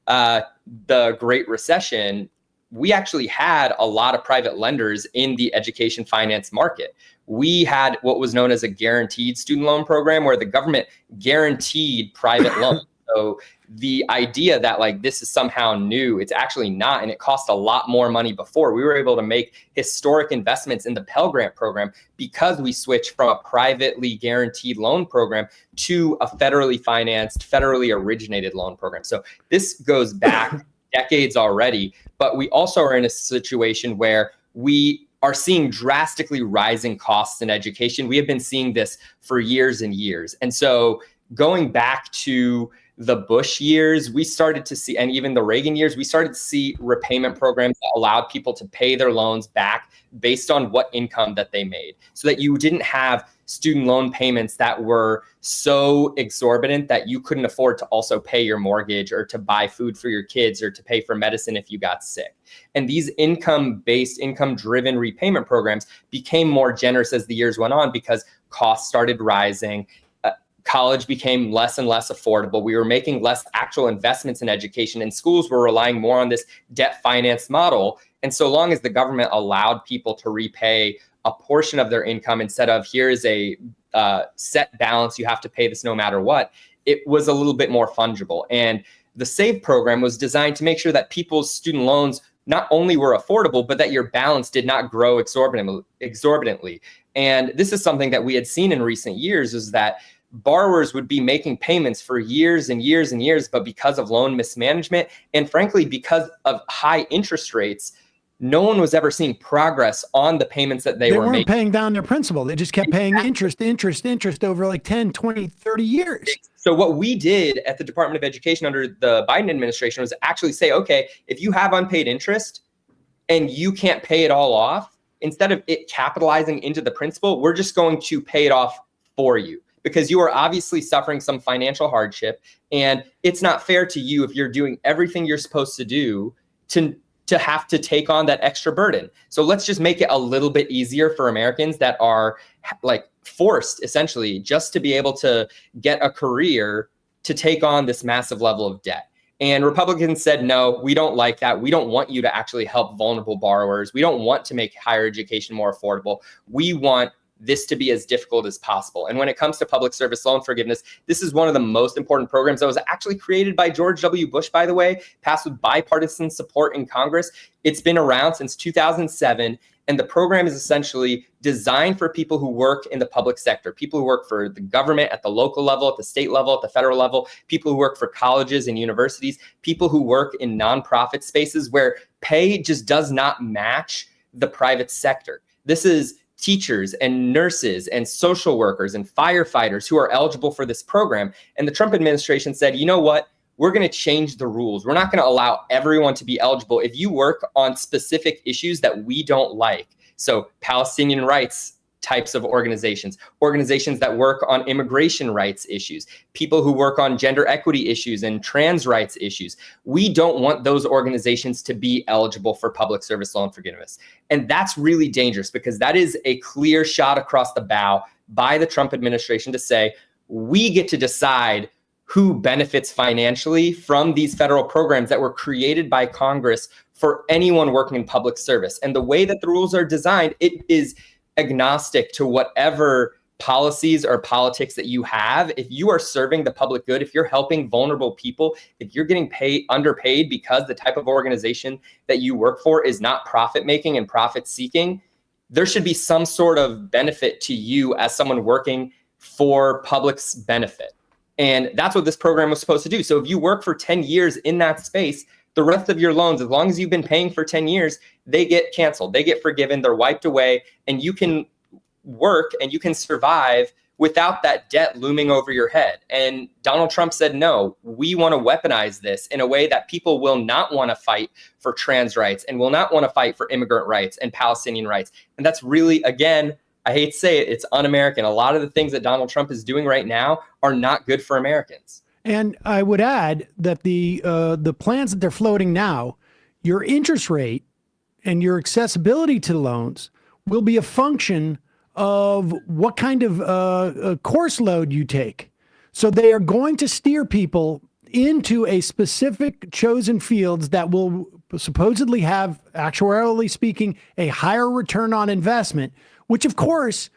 the Great Recession, we actually had a lot of private lenders in the education finance market. We had what was known as a guaranteed student loan program, where the government guaranteed private loans. So the idea that like this is somehow new, it's actually not. And it cost a lot more money before. We were able to make historic investments in the Pell Grant program because we switched from a privately guaranteed loan program to a federally financed, federally originated loan program. So this goes back decades already, but we also are in a situation where we are seeing drastically rising costs in education. We have been seeing this for years and years. And so going back to the Bush years, we started to see, and even the Reagan years, we started to see repayment programs that allowed people to pay their loans back based on what income that they made, so that you didn't have student loan payments that were so exorbitant that you couldn't afford to also pay your mortgage or to buy food for your kids or to pay for medicine if you got sick. And these income-based, income-driven repayment programs became more generous as the years went on because costs started rising. College became less and less affordable. We were making less actual investments in education, and schools were relying more on this debt finance model. And so long as the government allowed people to repay a portion of their income instead of here is a set balance, you have to pay this no matter what, it was a little bit more fungible. And the SAVE program was designed to make sure that people's student loans not only were affordable, but that your balance did not grow exorbitantly. And this is something that we had seen in recent years, is that borrowers would be making payments for years and years and years, but because of loan mismanagement and frankly, because of high interest rates, no one was ever seeing progress on the payments that they were weren't making. paying down their principal. They just kept paying interest over like 10, 20, 30 years. So what we did at the Department of Education under the Biden administration was actually say, okay, if you have unpaid interest and you can't pay it all off, instead of it capitalizing into the principal, we're just going to pay it off for you, because you are obviously suffering some financial hardship, and it's not fair to you if you're doing everything you're supposed to do to have to take on that extra burden. So let's just make it a little bit easier for Americans that are like forced essentially just to be able to get a career to take on this massive level of debt. And Republicans said, no, we don't like that. We don't want you to actually help vulnerable borrowers. We don't want to make higher education more affordable. We want this to be as difficult as possible. And when it comes to public service loan forgiveness, this is one of the most important programs that was actually created by George W. Bush, by the way, passed with bipartisan support in Congress. It's been around since 2007. And the program is essentially designed for people who work in the public sector, people who work for the government at the local level, at the state level, at the federal level, people who work for colleges and universities, people who work in nonprofit spaces where pay just does not match the private sector. This is teachers and nurses and social workers and firefighters who are eligible for this program. And the Trump administration said, you know what? We're going to change the rules. We're not going to allow everyone to be eligible. If you work on specific issues that we don't like, so Palestinian rights types of organizations that work on immigration rights issues, people who work on gender equity issues and trans rights issues, we don't want those organizations to be eligible for public service loan forgiveness. And that's really dangerous, because that is a clear shot across the bow by the Trump administration to say, we get to decide who benefits financially from these federal programs that were created by Congress for anyone working in public service. And the way that the rules are designed, it is agnostic to whatever policies or politics that you have. If you are serving the public good, if you're helping vulnerable people, if you're getting underpaid because the type of organization that you work for is not profit making and profit seeking, there should be some sort of benefit to you as someone working for public's benefit. And that's what this program was supposed to do. So if you work for 10 years in that space, the rest of your loans, as long as you've been paying for 10 years, they get canceled, they get forgiven, they're wiped away, and you can work and you can survive without that debt looming over your head. And Donald Trump said, no, we want to weaponize this in a way that people will not want to fight for trans rights and will not want to fight for immigrant rights and Palestinian rights. And that's really, again, I hate to say it, it's un-American. A lot of the things that Donald Trump is doing right now are not good for Americans. And I would add that the plans that they're floating now, your interest rate and your accessibility to loans will be a function of what kind of course load you take. So they are going to steer people into a specific chosen fields that will supposedly have, actuarially speaking, a higher return on investment, which of course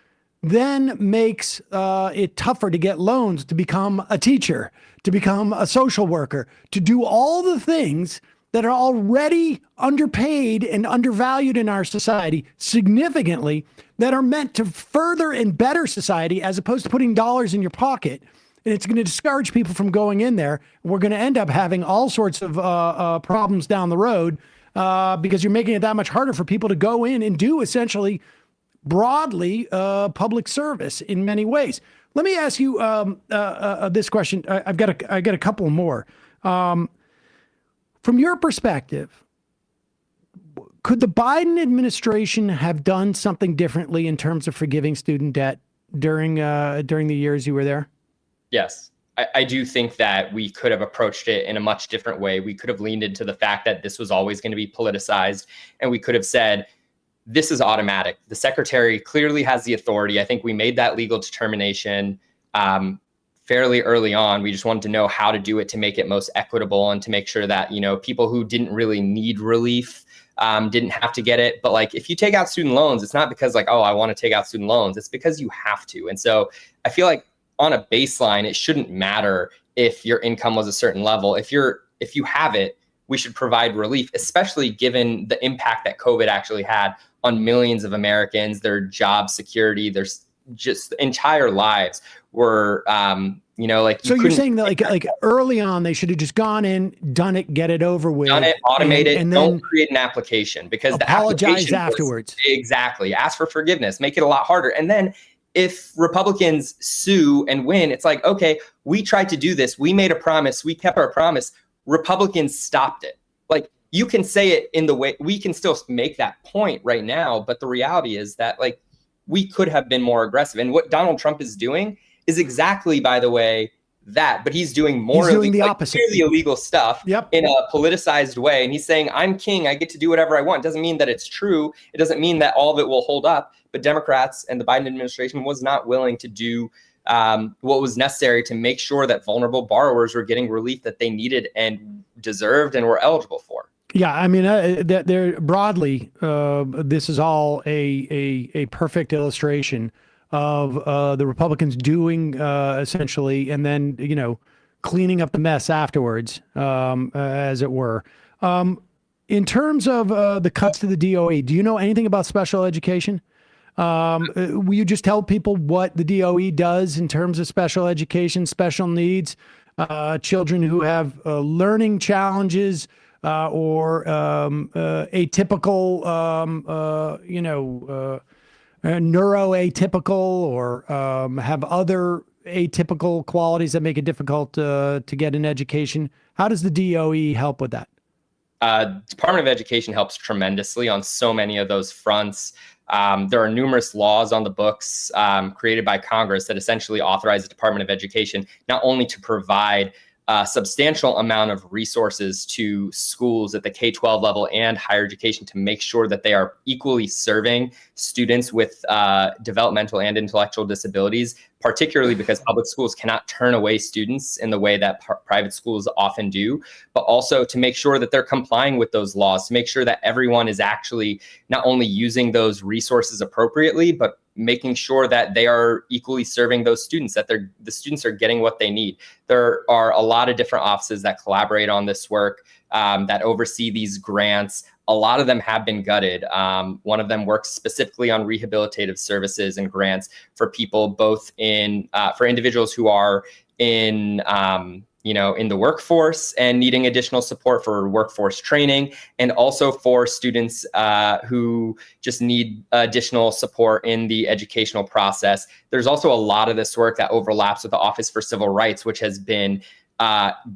then makes it tougher to get loans to become a teacher, to become a social worker, to do all the things that are already underpaid and undervalued in our society significantly, that are meant to further and better society as opposed to putting dollars in your pocket. And it's going to discourage people from going in there. We're going to end up having all sorts of problems down the road because you're making it that much harder for people to go in and do essentially broadly public service in many ways. Let me ask you this question. I got a couple more. From your perspective, could the Biden administration have done something differently in terms of forgiving student debt during the years you were there? Yes. I do think that we could have approached it in a much different way. We could have leaned into the fact that this was always going to be politicized, and we could have said, this is automatic. The secretary clearly has the authority. I think we made that legal determination fairly early on. We just wanted to know how to do it to make it most equitable and to make sure that, people who didn't really need relief didn't have to get it. But like, if you take out student loans, it's not because like, oh, I want to take out student loans. It's because you have to. And so I feel like on a baseline, it shouldn't matter if your income was a certain level. If you have it, we should provide relief, especially given the impact that COVID actually had on millions of Americans, their job security, their just entire lives were, So you're saying that like early on, they should have just gone in, done it, get it over with. Done it, automate it, and don't create an application because the apologize afterwards. Exactly. Ask for forgiveness, make it a lot harder. And then if Republicans sue and win, it's like, okay, we tried to do this. We made a promise. We kept our promise. Republicans stopped it. Like, you can say it in the way, we can still make that point right now. But the reality is that like, we could have been more aggressive. And what Donald Trump is doing is exactly, by the way, that, but he's doing more the opposite, clearly illegal stuff in a politicized way. And he's saying, I'm king, I get to do whatever I want. It doesn't mean that it's true. It doesn't mean that all of it will hold up. But Democrats and the Biden administration was not willing to do what was necessary to make sure that vulnerable borrowers were getting relief that they needed and deserved and were eligible for. Yeah, I mean, they're broadly, this is all a perfect illustration of the Republicans doing essentially, and then cleaning up the mess afterwards, as it were. In terms of the cuts to the DOE, do you know anything about special education? Will you just tell people what the DOE does in terms of special education, special needs, children who have learning challenges? Or atypical, neuroatypical, or have other atypical qualities that make it difficult to get an education. How does the DOE help with that? Department of Education helps tremendously on so many of those fronts. There are numerous laws on the books created by Congress that essentially authorize the Department of Education not only to provide a substantial amount of resources to schools at the K-12 level and higher education to make sure that they are equally serving students with developmental and intellectual disabilities, particularly because public schools cannot turn away students in the way that private schools often do, but also to make sure that they're complying with those laws, to make sure that everyone is actually not only using those resources appropriately, but making sure that they are equally serving those students, that the students are getting what they need. There are a lot of different offices that collaborate on this work, that oversee these grants. A lot of them have been gutted. One of them works specifically on rehabilitative services and grants for people, both for individuals who are in the workforce and needing additional support for workforce training, and also for students who just need additional support in the educational process. There's also a lot of this work that overlaps with the Office for Civil Rights, which has been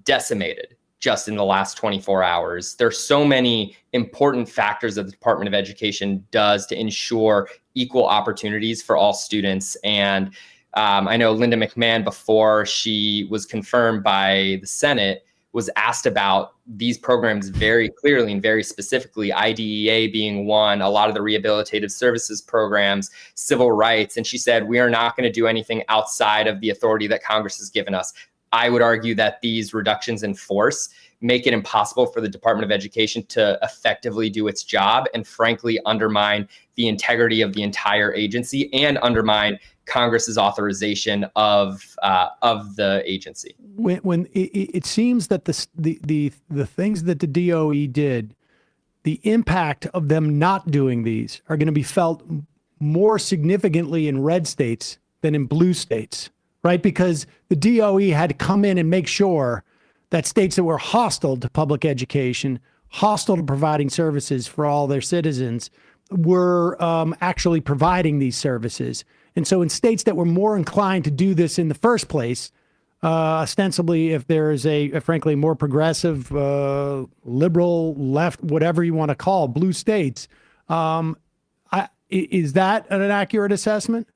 decimated just in the last 24 hours. There's so many important factors that the Department of Education does to ensure equal opportunities for all students. And I know Linda McMahon, before she was confirmed by the Senate, was asked about these programs very clearly and very specifically, IDEA being one, a lot of the rehabilitative services programs, civil rights. And she said, we are not going to do anything outside of the authority that Congress has given us. I would argue that these reductions in force make it impossible for the Department of Education to effectively do its job, and frankly undermine the integrity of the entire agency and undermine Congress's authorization of the agency. When it seems that the things that the DOE did, the impact of them not doing these are going to be felt more significantly in red states than in blue states, right? Because the DOE had to come in and make sure that states that were hostile to public education, hostile to providing services for all their citizens, were actually providing these services. And so in states that were more inclined to do this in the first place, ostensibly if there is a frankly more progressive, liberal, left, whatever you want to call blue states, is that an accurate assessment?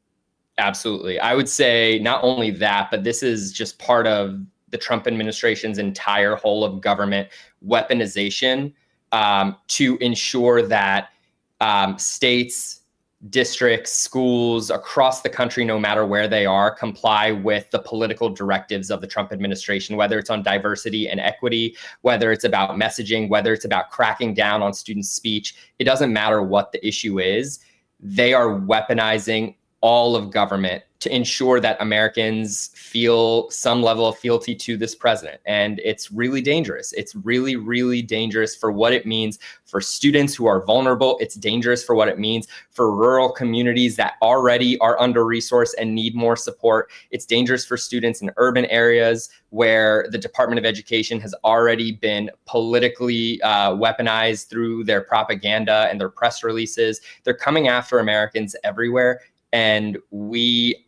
Absolutely. I would say not only that, but this is just part of the Trump administration's entire whole of government weaponization to ensure that states, districts, schools across the country, no matter where they are, comply with the political directives of the Trump administration, whether it's on diversity and equity, whether it's about messaging, whether it's about cracking down on student speech. It doesn't matter what the issue is. They are weaponizing all of government to ensure that Americans feel some level of fealty to this president. And it's really dangerous. It's really, really dangerous for what it means for students who are vulnerable. It's dangerous for what it means for rural communities that already are under-resourced and need more support. It's dangerous for students in urban areas where the Department of Education has already been politically weaponized through their propaganda and their press releases. They're coming after Americans everywhere. And we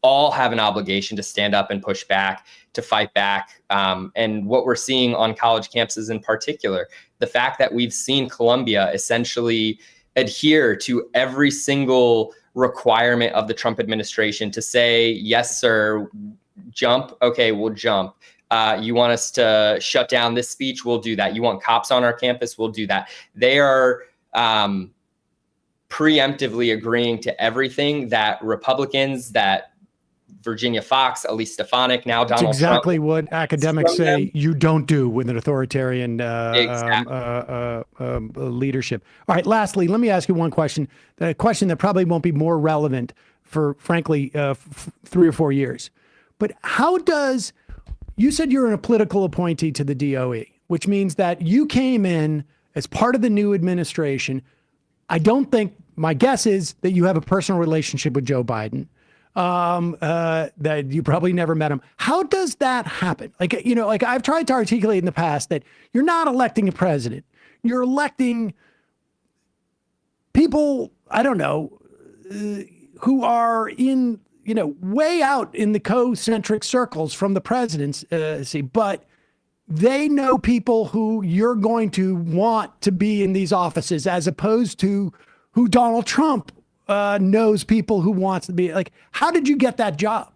all have an obligation to stand up and push back, to fight back. And what we're seeing on college campuses in particular, the fact that we've seen Columbia essentially adhere to every single requirement of the Trump administration to say, yes, sir, jump. Okay, we'll jump. You want us to shut down this speech? We'll do that. You want cops on our campus? We'll do that. They are preemptively agreeing to everything that Republicans, that Virginia Fox, Elise Stefanik, now Donald Trump. That's exactly what academics say you don't do with an authoritarian leadership. All right, lastly, let me ask you one question, a question that probably won't be more relevant for, frankly, 3 or 4 years. But how does, you said you're a political appointee to the DOE, which means that you came in as part of the new administration. I don't think, my guess is that you have a personal relationship with Joe Biden, that you probably never met him. How does that happen? Like, you know, like I've tried to articulate in the past that you're not electing a president. You're electing people, I don't know, who are in, you know, way out in the co-centric circles from the presidency, but they know people who you're going to want to be in these offices, as opposed to who Donald Trump knows people who wants to be. Like, how did you get that job?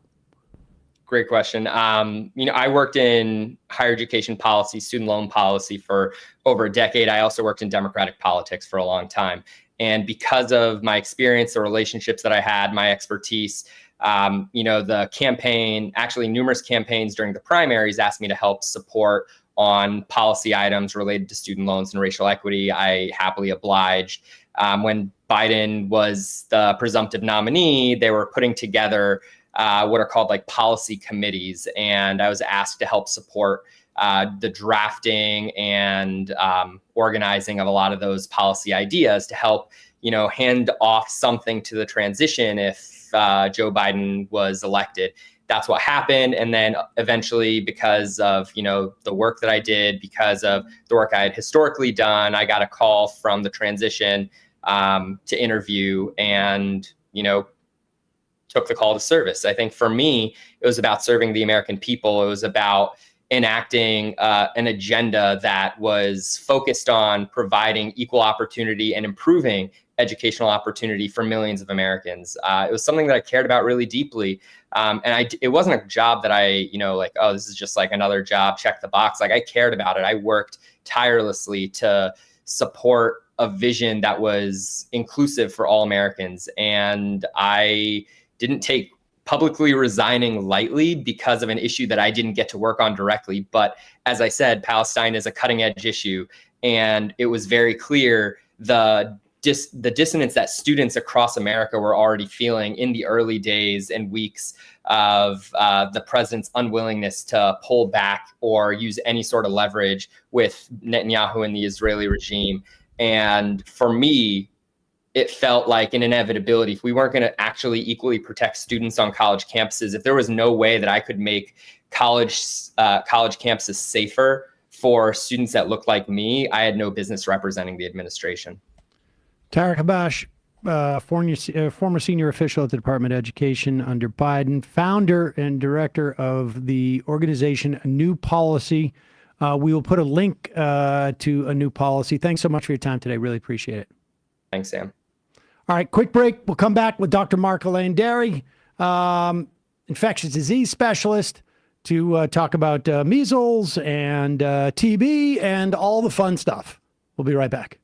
Great question. I worked in higher education policy, student loan policy for over a decade. I also worked in Democratic politics for a long time. And because of my experience, the relationships that I had, my expertise, the campaign, actually numerous campaigns during the primaries asked me to help support on policy items related to student loans and racial equity. I happily obliged. When Biden was the presumptive nominee, they were putting together what are called like policy committees. And I was asked to help support the drafting and organizing of a lot of those policy ideas to help, hand off something to the transition if Joe Biden was elected. That's what happened. And then eventually, because of, the work that I did, because of the work I had historically done, I got a call from the transition to interview and, took the call to service. I think for me, it was about serving the American people. It was about enacting an agenda that was focused on providing equal opportunity and improving educational opportunity for millions of Americans. It was something that I cared about really deeply. It wasn't a job that I, this is just like another job, check the box. Like I cared about it. I worked tirelessly to support a vision that was inclusive for all Americans. And I didn't take publicly resigning lightly because of an issue that I didn't get to work on directly. But as I said, Palestine is a cutting edge issue. And it was very clear the dissonance that students across America were already feeling in the early days and weeks of the president's unwillingness to pull back or use any sort of leverage with Netanyahu and the Israeli regime. And for me, it felt like an inevitability. If we weren't going to actually equally protect students on college campuses, if there was no way that I could make college campuses safer for students that look like me, I had no business representing the administration. Tariq Habash, former senior official at the Department of Education under Biden, founder and director of the organization New Policy. We will put a link to a New Policy. Thanks so much for your time today. Really appreciate it. Thanks, Sam. All right, quick break. We'll come back with Dr. MarkAlain Dery, infectious disease specialist, to talk about measles and TB and all the fun stuff. We'll be right back.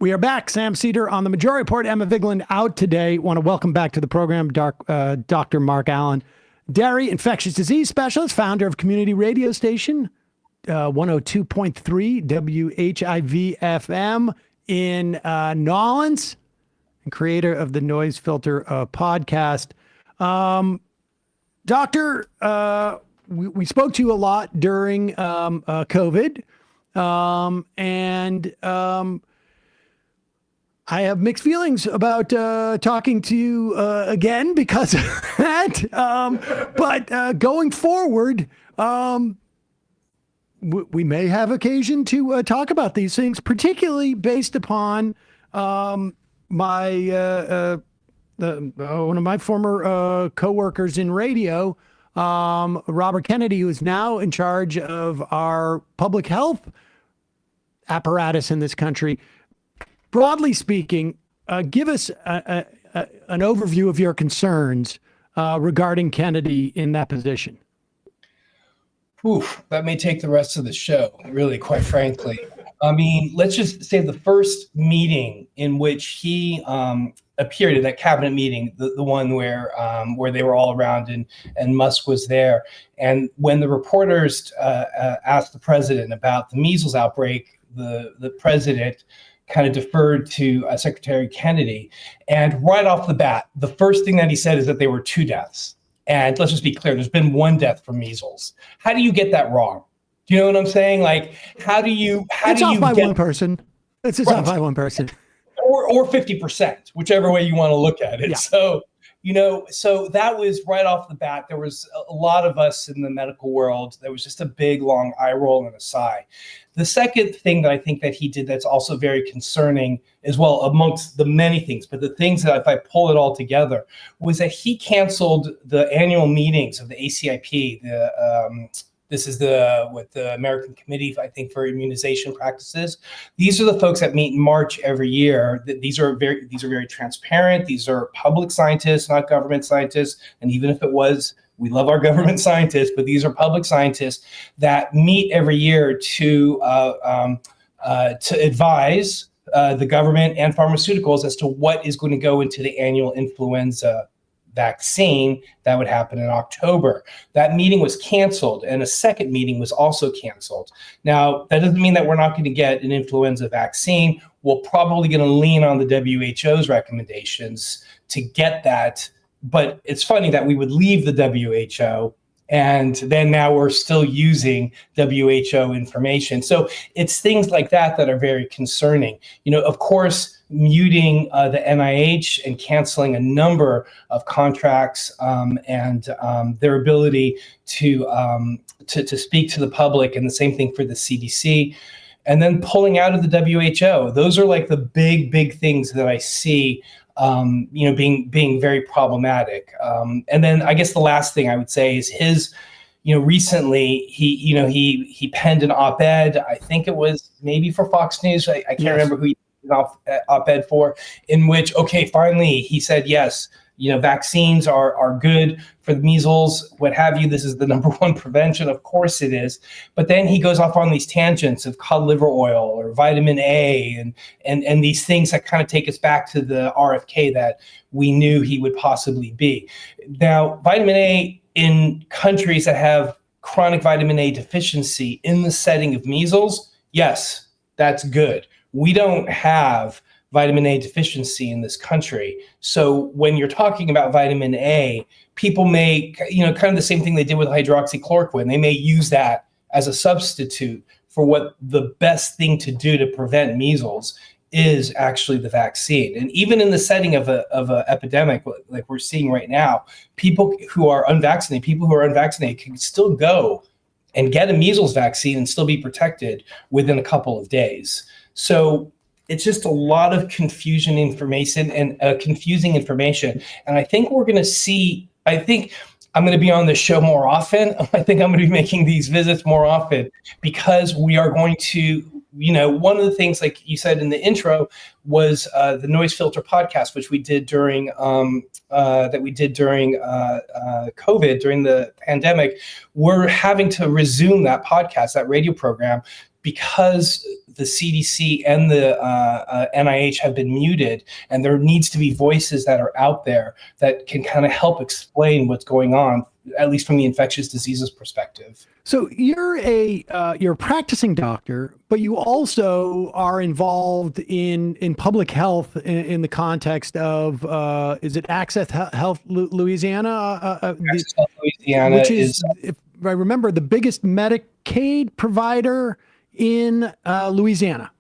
We are back. Sam Seder on the Majority Report. Emma Vigeland out today. Want to welcome back to the program Dr. MarkAlain Dery, infectious disease specialist, founder of community radio station 102.3 WHIV-FM in Nolens, and creator of the NoiseFilter podcast. Doctor, we spoke to you a lot during COVID. And I have mixed feelings about talking to you again because of that. But going forward, we may have occasion to talk about these things, particularly based upon one of my former coworkers in radio, Robert Kennedy, who is now in charge of our public health apparatus in this country. Broadly speaking, give us an overview of your concerns regarding Kennedy in that position. Oof, that may take the rest of the show, really, quite frankly. I mean, let's just say the first meeting in which he appeared at that cabinet meeting, the one where they were all around and Musk was there. And when the reporters asked the president about the measles outbreak, the president kind of deferred to Secretary Kennedy. And right off the bat, the first thing that he said is that there were 2 deaths. And let's just be clear, there's been 1 death from measles. How do you get that wrong? Do you know what I'm saying? Like, how do you it's off by one person. It's off by one person. Or 50%, whichever way you want to look at it. Yeah. So, so that was right off the bat. There was a lot of us in the medical world. There was just a big, long eye roll and a sigh. The second thing that I think that he did that's also very concerning as well, amongst the many things, but the things that if I pull it all together, was that he canceled the annual meetings of the ACIP, this is the American Committee, I think, for Immunization Practices. These are the folks that meet in March every year. These are very transparent. These are public scientists, not government scientists. And even if it was, we love our government scientists, but these are public scientists that meet every year to advise the government and pharmaceuticals as to what is going to go into the annual influenza vaccine that would happen in October. That meeting was canceled, and a second meeting was also canceled. Now, that doesn't mean that we're not going to get an influenza vaccine. We're probably going to lean on the WHO's recommendations to get that. But it's funny that we would leave the WHO, and then now we're still using WHO information. So it's things like that that are very concerning. Of course, muting the NIH and canceling a number of contracts and their ability to speak to the public, and the same thing for the CDC, and then pulling out of the WHO. Those are like the big things that I see being very problematic. And then I guess the last thing I would say is his, recently he penned an op-ed. I think it was maybe for Fox News. I can't remember who he did an op-ed for, in which, finally he said, yes, vaccines are good for the measles, what have you. This is the number one prevention. Of course it is. But then he goes off on these tangents of cod liver oil or vitamin A and these things that kind of take us back to the RFK that we knew he would possibly be. Now, vitamin A in countries that have chronic vitamin A deficiency in the setting of measles, yes, that's good. We don't have vitamin A deficiency in this country. So when you're talking about vitamin A, people may, kind of the same thing they did with hydroxychloroquine. They may use that as a substitute for what the best thing to do to prevent measles is actually the vaccine. And even in the setting of a epidemic like we're seeing right now, people who are unvaccinated can still go and get a measles vaccine and still be protected within a couple of days. So it's just a lot of confusing information. And I think we're going to see, I think I'm going to be on this show more often. I think I'm going to be making these visits more often because we are going to, one of the things, like you said in the intro, was the NoiseFilter podcast, which we did during COVID, during the pandemic. We're having to resume that podcast, that radio program, because the CDC and the NIH have been muted, and there needs to be voices that are out there that can kind of help explain what's going on, at least from the infectious diseases perspective. So you're a practicing doctor, but you also are involved in public health in the context of is it Access Health Louisiana? Access Health Louisiana, which is, if I remember, the biggest Medicaid provider in Louisiana.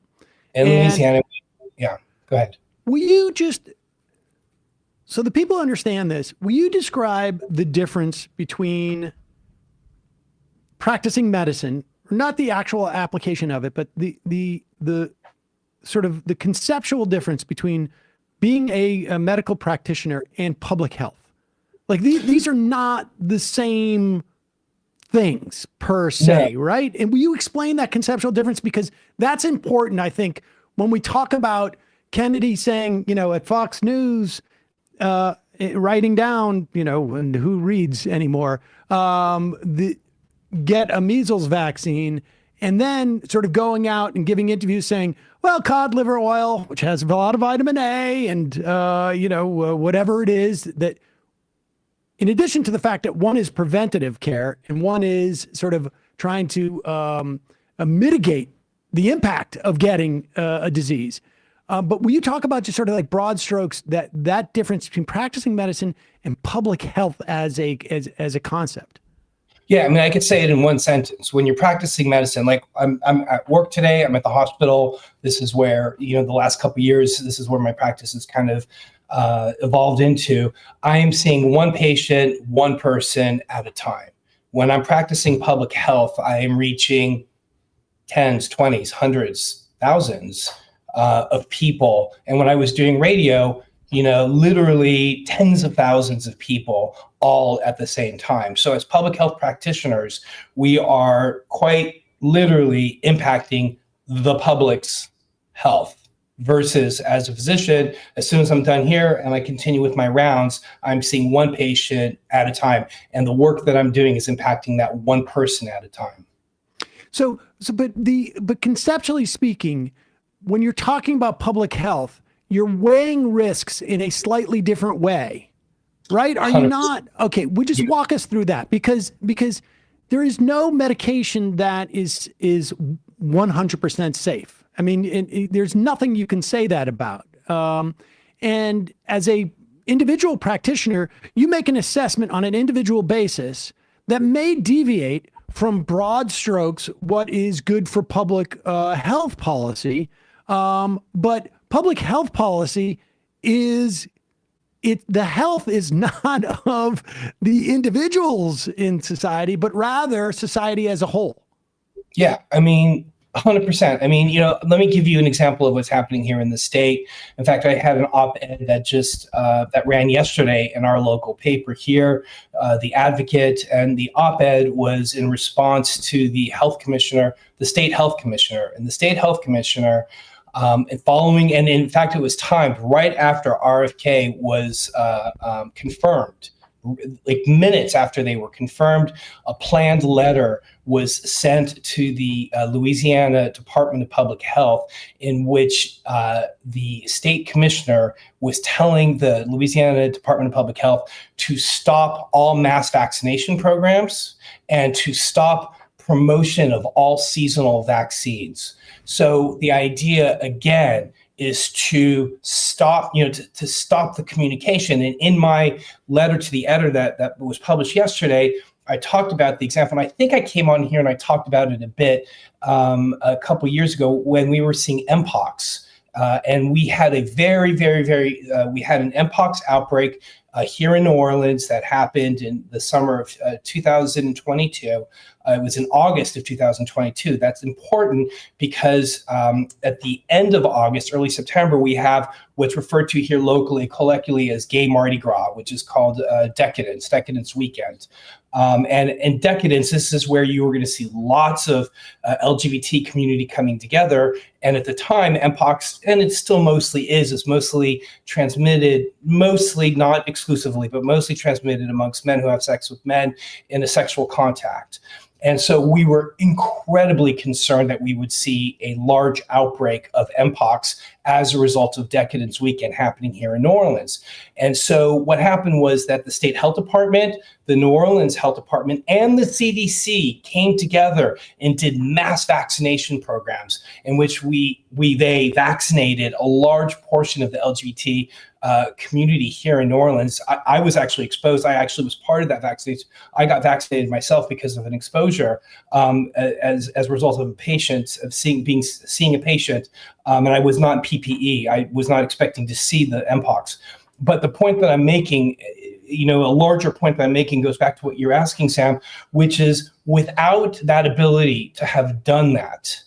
In Louisiana, yeah, go ahead. Will you just, so the people understand this, will you describe the difference between practicing medicine, not the actual application of it, but the sort of the conceptual difference between being a medical practitioner and public health? Like these are not the same things per se, right? And will you explain that conceptual difference? Because that's important, I think, when we talk about Kennedy saying, at Fox News, writing down, and who reads anymore, get a measles vaccine, and then sort of going out and giving interviews saying, well, cod liver oil, which has a lot of vitamin A and, whatever it is, that in addition to the fact that one is preventative care and one is sort of trying to mitigate the impact of getting a disease. But will you talk about just sort of like broad strokes, that difference between practicing medicine and public health as a concept? Yeah, I mean, I could say it in one sentence. When you're practicing medicine, like I'm at work today, I'm at the hospital. This is where, the last couple of years, this is where my practice has kind of evolved into. I am seeing one patient, one person at a time. When I'm practicing public health, I am reaching tens, 20s, hundreds, thousands of people. And when I was doing radio, literally tens of thousands of people all at the same time. So as public health practitioners, we are quite literally impacting the public's health versus as a physician, as soon as I'm done here and I continue with my rounds, I'm seeing one patient at a time. And the work that I'm doing is impacting that one person at a time. But conceptually speaking, when you're talking about public health, you're weighing risks in a slightly different way, right? Are you not? Okay, would you just walk us through that? Because there is no medication that is 100% safe. I mean, there's nothing you can say that about. And as a individual practitioner, you make an assessment on an individual basis that may deviate from broad strokes what is good for public health policy. But public health policy the health is not of the individuals in society, but rather society as a whole. Yeah, I mean, 100%. I mean, let me give you an example of what's happening here in the state. In fact, I had an op-ed that just that ran yesterday in our local paper here, The Advocate, and the op-ed was in response to the health commissioner, the state health commissioner, and the state health commissioner. And in fact, it was timed right after RFK was confirmed, like minutes after they were confirmed. A planned letter was sent to the Louisiana Department of Public Health, in which the state commissioner was telling the Louisiana Department of Public Health to stop all mass vaccination programs and to stop promotion of all seasonal vaccines. So the idea, again, is to stop, to stop the communication. And in my letter to the editor that was published yesterday, I talked about the example, and I think I came on here and I talked about it a bit a couple years ago when we were seeing Mpox. And we had a we had an Mpox outbreak here in New Orleans that happened in the summer of 2022. It was in August of 2022. That's important because at the end of August, early September, we have what's referred to here locally, colloquially as Gay Mardi Gras, which is called Decadence Weekend. And Decadence, this is where you were going to see lots of LGBT community coming together. And at the time, Mpox, and it still mostly is mostly transmitted, mostly not exclusively, but mostly transmitted amongst men who have sex with men in a sexual contact. And so we were incredibly concerned that we would see a large outbreak of Mpox as a result of Decadence Weekend happening here in New Orleans. And so what happened was that the state health department, the New Orleans health department, and the CDC came together and did mass vaccination programs in which they vaccinated a large portion of the LGBT community here in New Orleans. I was actually exposed. I actually was part of that vaccination. I got vaccinated myself because of an exposure as a result of a patient, of seeing a patient, and I was not in PPE. I was not expecting to see the mpox. But the point that I'm making, a larger point that I'm making goes back to what you're asking, Sam, which is without that ability to have done that,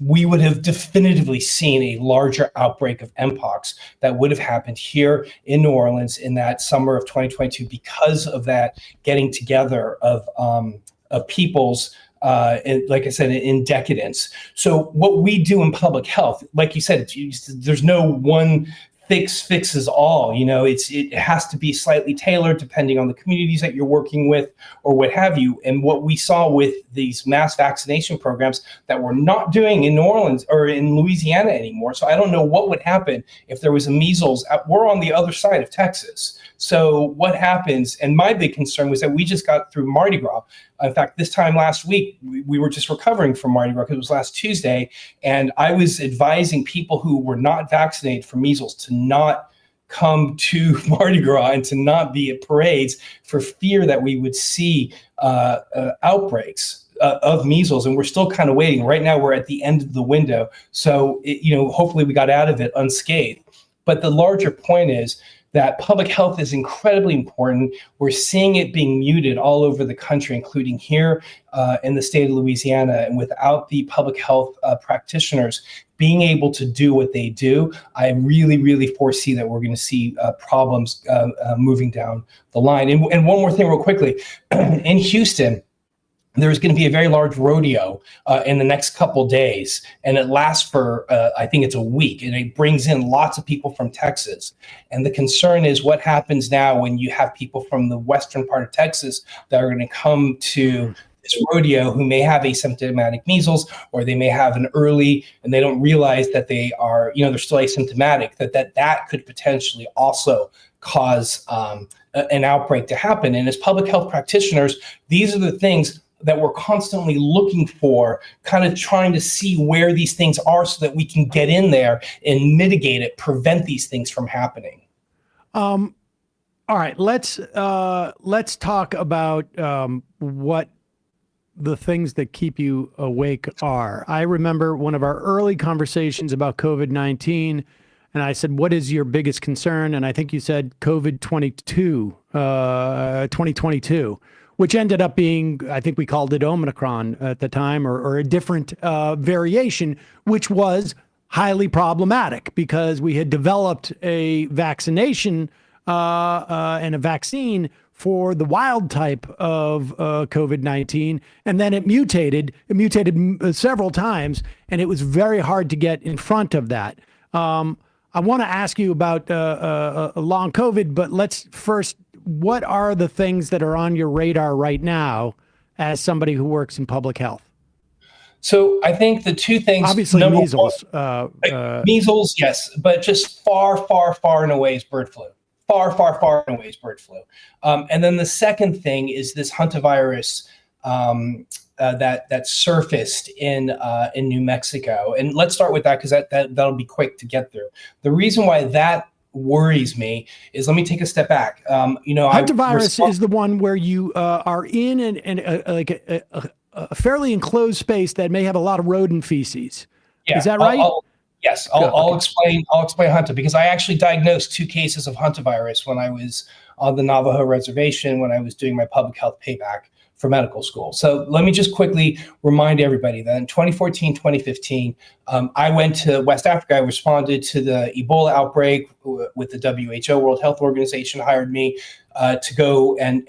we would have definitively seen a larger outbreak of mpox that would have happened here in New Orleans in that summer of 2022 because of that getting together of people's, like I said, in decadence. So what we do in public health, like you said, there's no one fixes all. It has to be slightly tailored depending on the communities that you're working with or what have you. And what we saw with these mass vaccination programs that we're not doing in New Orleans or in Louisiana anymore. So I don't know what would happen if there was a measles. We're on the other side of Texas. So what happens? And my big concern was that we just got through Mardi Gras. In fact, this time last week, we were just recovering from Mardi Gras because it was last Tuesday. And I was advising people who were not vaccinated for measles to not come to Mardi Gras and to not be at parades for fear that we would see outbreaks of measles. And we're still kind of waiting. Right now, we're at the end of the window. So, hopefully we got out of it unscathed. But the larger point is that public health is incredibly important. We're seeing it being muted all over the country, including here in the state of Louisiana. And without the public health practitioners being able to do what they do, I really, really foresee that we're going to see problems moving down the line. And one more thing real quickly. In Houston, there's going to be a very large rodeo in the next couple days, and it lasts for, I think it's a week, and it brings in lots of people from Texas. And the concern is what happens now when you have people from the western part of Texas that are going to come to this rodeo who may have asymptomatic measles, or they may have an early, and they don't realize that they are, they're still asymptomatic, that could potentially also cause an outbreak to happen. And as public health practitioners, these are the things that we're constantly looking for, kind of trying to see where these things are so that we can get in there and mitigate it, prevent these things from happening. All right, let's talk about what the things that keep you awake are. I remember one of our early conversations about COVID-19, and I said, what is your biggest concern? And I think you said COVID-22, 2022. Which ended up being, I think we called it Omicron at the time, or a different variation, which was highly problematic because we had developed a vaccination and a vaccine for the wild type of COVID-19, and then it mutated several times, and it was very hard to get in front of that. I want to ask you about long COVID, but let's first, what are the things that are on your radar right now as somebody who works in public health? So I think the two things, obviously measles, measles, yes, but just far, far, far and away is bird flu. Far, far, far and away is bird flu. And then the second thing is this hantavirus that surfaced in New Mexico. And let's start with that because that'll be quick to get through. The reason why that worries me is, let me take a step back. Hantavirus is the one where you are in a fairly enclosed space that may have a lot of rodent feces. Yeah, is that right? I'll explain Hanta, because I actually diagnosed 2 cases of hantavirus when I was on the Navajo reservation when I was doing my public health payback for medical school. So let me just quickly remind everybody that in 2014, 2015, I went to West Africa. I responded to the Ebola outbreak with the WHO, World Health Organization, hired me to go and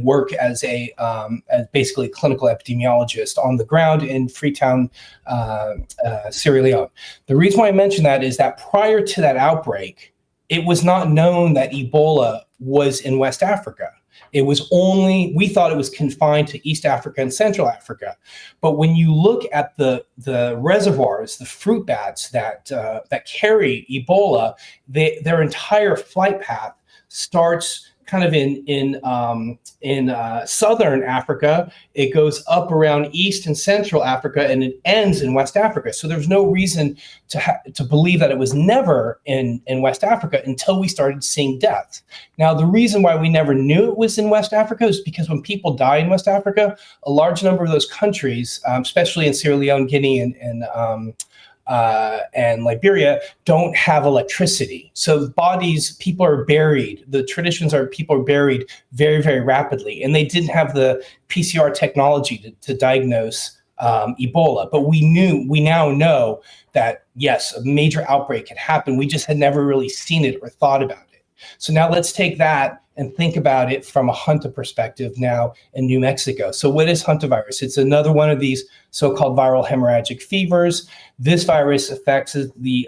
work as as basically a clinical epidemiologist on the ground in Freetown, Sierra Leone. The reason why I mention that is that prior to that outbreak, it was not known that Ebola was in West Africa. It was only, we thought it was confined to East Africa and Central Africa. But when you look at the reservoirs, the fruit bats that carry Ebola, their entire flight path starts kind of in southern Africa. It goes up around East and Central Africa, and it ends in West Africa. So there's no reason to believe that it was never in West Africa until we started seeing deaths. Now, the reason why we never knew it was in West Africa is because when people die in West Africa, a large number of those countries, especially in Sierra Leone, Guinea, and Liberia, don't have electricity. So people are buried. The traditions are people are buried very, very rapidly. And they didn't have the PCR technology to diagnose Ebola. But we now know that, yes, a major outbreak had happened. We just had never really seen it or thought about it. So now let's take that and think about it from a Hunta perspective now in New Mexico. So what is hantavirus? It's another one of these so-called viral hemorrhagic fevers. This virus affects the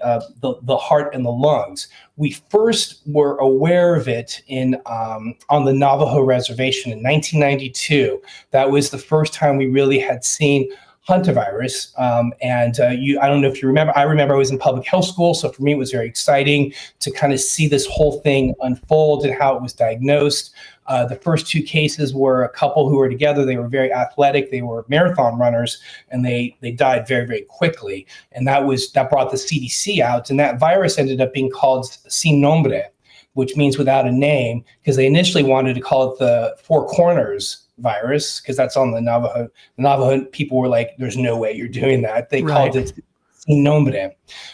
heart and the lungs. We first were aware of it on the Navajo reservation in 1992. That was the first time we really had seen hantavirus. I don't know if you remember, I remember I was in public health school. So for me, it was very exciting to kind of see this whole thing unfold and how it was diagnosed. The first two cases were a couple who were together. They were very athletic. They were marathon runners, and they died very, very quickly. And that brought the CDC out. And that virus ended up being called sin nombre, which means without a name, because they initially wanted to call it the Four Corners virus, because that's on the Navajo. The Navajo people were like, there's no way you're doing that. They called it sin nombre.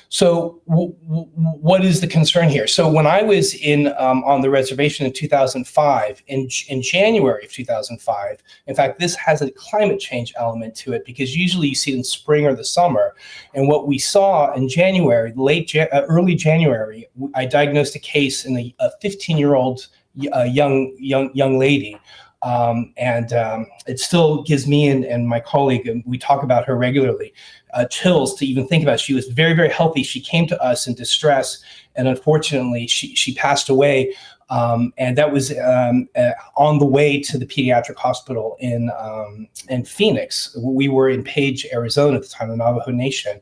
So what is the concern here? So when I was on the reservation in 2005, in January of 2005, in fact, this has a climate change element to it, because usually you see it in spring or the summer. And what we saw in January, early January, I diagnosed a case in a 15-year-old young lady. It still gives me and my colleague, and we talk about her regularly, chills to even think about it. She was very, very healthy. She came to us in distress, and unfortunately, she passed away. And that was on the way to the pediatric hospital in Phoenix. We were in Page, Arizona at the time, the Navajo Nation.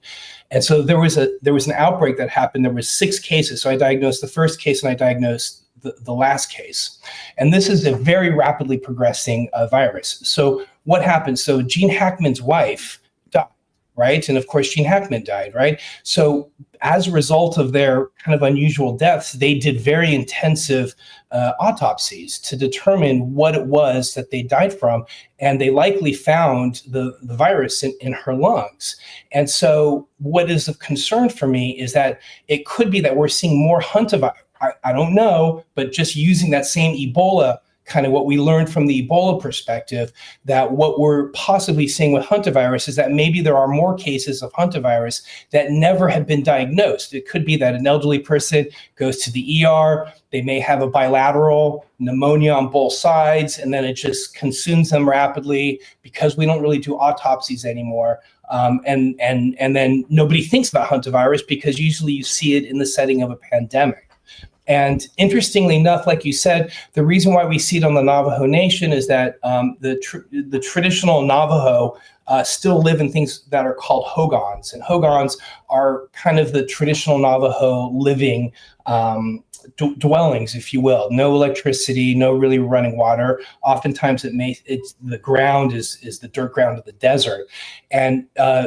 And so there was an outbreak that happened. There was 6 cases. So I diagnosed the first case, and I diagnosed the last case. And this is a very rapidly progressing virus. So what happened? So Gene Hackman's wife died, right? And of course, Gene Hackman died, right? So as a result of their kind of unusual deaths, they did very intensive autopsies to determine what it was that they died from. And they likely found the virus in her lungs. And so what is of concern for me is that it could be that we're seeing more hantavirus. I don't know, but just using that same Ebola, kind of what we learned from the Ebola perspective, that what we're possibly seeing with hantavirus is that maybe there are more cases of hantavirus that never have been diagnosed. It could be that an elderly person goes to the ER, they may have a bilateral pneumonia on both sides, and then it just consumes them rapidly because we don't really do autopsies anymore. And then nobody thinks about hantavirus because usually you see it in the setting of a pandemic. And interestingly enough, like you said, the reason why we see it on the Navajo Nation is that the traditional Navajo still live in things that are called hogans. And hogans are kind of the traditional Navajo living dwellings, if you will. No electricity, no really running water. Oftentimes the ground is the dirt ground of the desert. And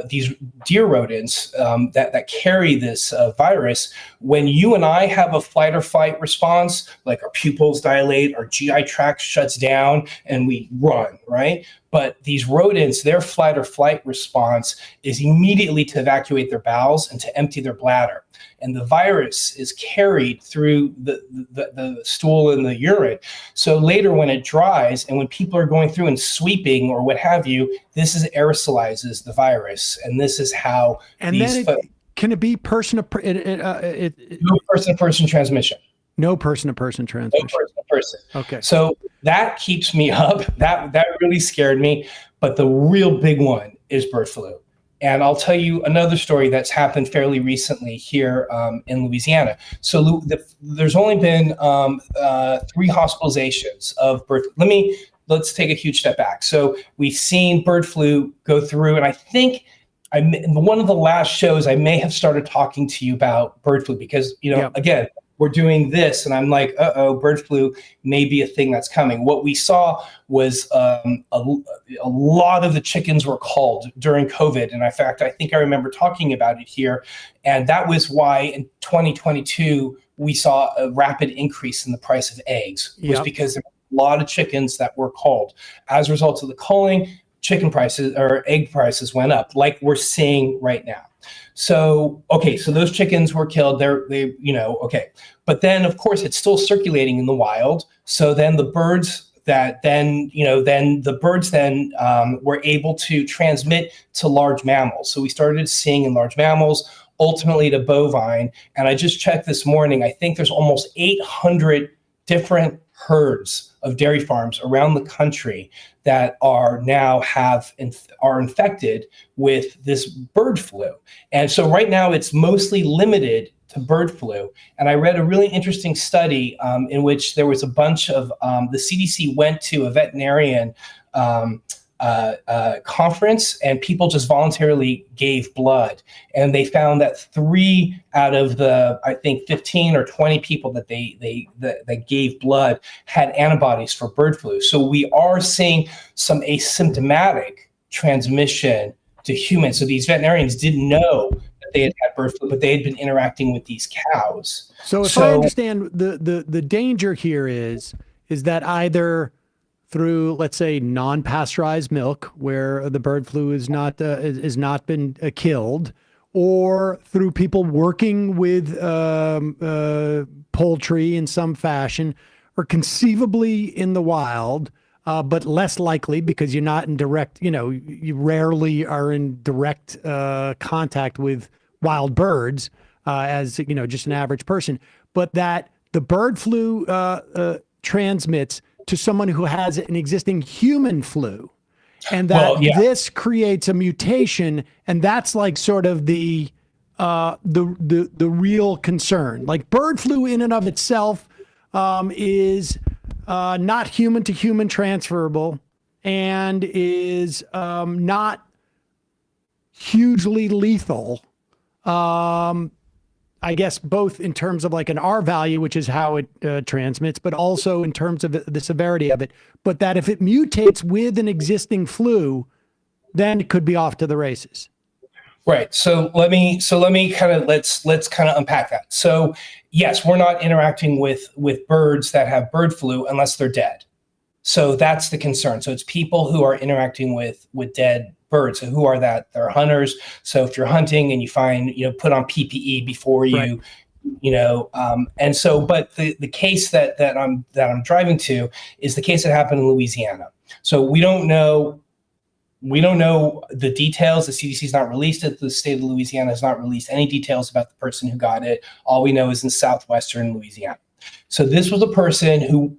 these deer rodents that carry this virus, when you and I have a flight or fight response, like our pupils dilate, our GI tract shuts down, and we run, right? But these rodents, their flight or flight response is immediately to evacuate their bowels and to empty their bladder. And the virus is carried through the stool and the urine. So later when it dries and when people are going through and sweeping or what have you, this aerosolizes the virus. And this is how can it be person to no person-to-person transmission. No person-to-person transmission. No person-to-person. Okay. So that keeps me up. That really scared me. But the real big one is bird flu. And I'll tell you another story that's happened fairly recently here in Louisiana. So there's only been 3 hospitalizations of bird. Let's take a huge step back. So we've seen bird flu go through, and I think one of the last shows I may have started talking to you about bird flu because, again, we're doing this and I'm like, bird flu may be a thing that's coming. What we saw was a lot of the chickens were culled during COVID. And in fact, I think I remember talking about it here. And that was why in 2022, we saw a rapid increase in the price of eggs, was because there were a lot of chickens that were culled. As a result of the culling, chicken prices or egg prices went up like we're seeing right now. So those chickens were killed. But then of course it's still circulating in the wild. So then the birds were able to transmit to large mammals. So we started seeing in large mammals, ultimately to bovine. And I just checked this morning, I think there's almost 800 different herds of dairy farms around the country that are now are infected with this bird flu. And so right now it's mostly limited to bird flu. And I read a really interesting study in which there was a bunch of, the CDC went to a veterinarian conference and people just voluntarily gave blood. And they found that 3 out of the, I think 15 or 20 people that that gave blood had antibodies for bird flu. So we are seeing some asymptomatic transmission to humans. So these veterinarians didn't know that they had bird flu, but they had been interacting with these cows. So if I understand, the danger here is that either through, let's say, non-pasteurized milk, where the bird flu is not been killed, or through people working with poultry in some fashion, or conceivably in the wild, but less likely because you're not in direct, you rarely are in direct contact with wild birds as, just an average person, but that the bird flu transmits to someone who has an existing human flu, and that this creates a mutation, and that's like sort of the real concern. Like bird flu in and of itself is not human to human transferable and is not hugely lethal. I guess both in terms of like an R value, which is how it transmits, but also in terms of the severity of it. But that if it mutates with an existing flu, then it could be off to the races. Right. So let me kind of let's kind of unpack that. So yes, we're not interacting with birds that have bird flu unless they're dead. So that's the concern. So it's people who are interacting with dead birds. So who are that? They're hunters. So if you're hunting and you find, put on PPE before you, and so, but the case that I'm driving to is the case that happened in Louisiana. So we don't know the details. The CDC has not released it. The state of Louisiana has not released any details about the person who got it. All we know is in southwestern Louisiana. So this was a person who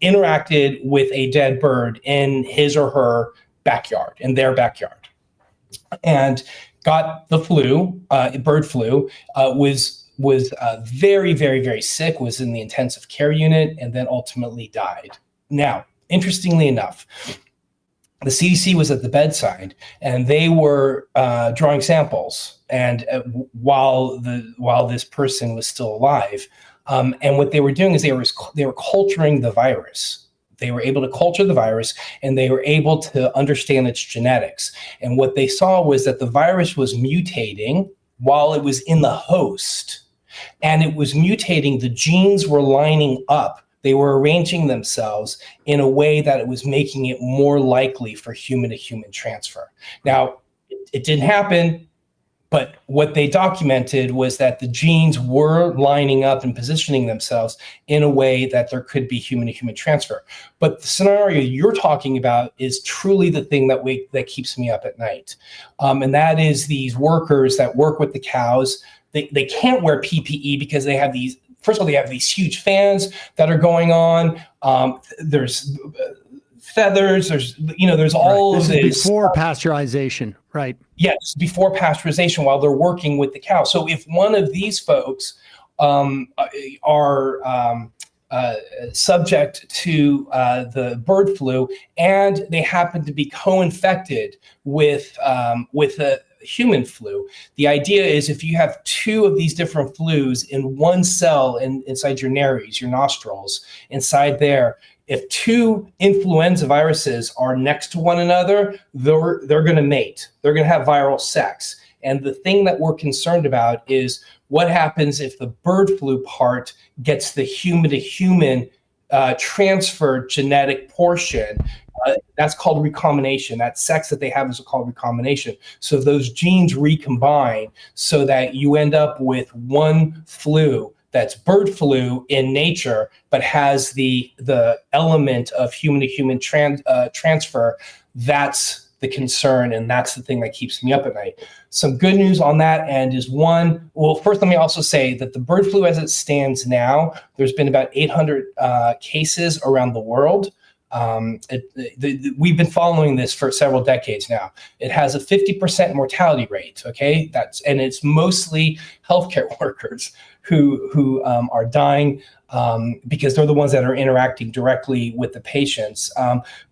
interacted with a dead bird in his or her backyard, in their backyard, and got the flu, bird flu, was very, very, very sick, was in the intensive care unit, and then ultimately died. Now, interestingly enough, the CDC was at the bedside, and they were drawing samples, and while this person was still alive, and what they were doing is they were culturing the virus. They were able to culture the virus, and they were able to understand its genetics. And what they saw was that the virus was mutating while it was in the host, and it was mutating. The genes were lining up. They were arranging themselves in a way that it was making it more likely for human-to-human transfer. Now, it didn't happen, but what they documented was that the genes were lining up and positioning themselves in a way that there could be human-to-human transfer. But the scenario you're talking about is truly the thing that keeps me up at night. And that is these workers that work with the cows. They can't wear PPE because they have these, first of all, they have these huge fans that are going on. There's feathers. There's all This of is this before pasteurization, right? Yes, before pasteurization, while they're working with the cow. So if one of these folks are subject to the bird flu, and they happen to be co-infected with a human flu, the idea is if you have two of these different flus in one cell inside your nares, your nostrils, inside there, if two influenza viruses are next to one another, they're going to mate. They're going to have viral sex. And the thing that we're concerned about is what happens if the bird flu part gets the human-to-human transferred genetic portion. That's called recombination. That sex that they have is called recombination. So those genes recombine so that you end up with one flu that's bird flu in nature, but has the element of human-to-human transfer. That's the concern, and that's the thing that keeps me up at night. Some good news on that end is first let me also say that the bird flu as it stands now, there's been about 800 cases around the world. We've been following this for several decades now. It has a 50% mortality rate. Okay, and it's mostly healthcare workers who are dying because they're the ones that are interacting directly with the patients.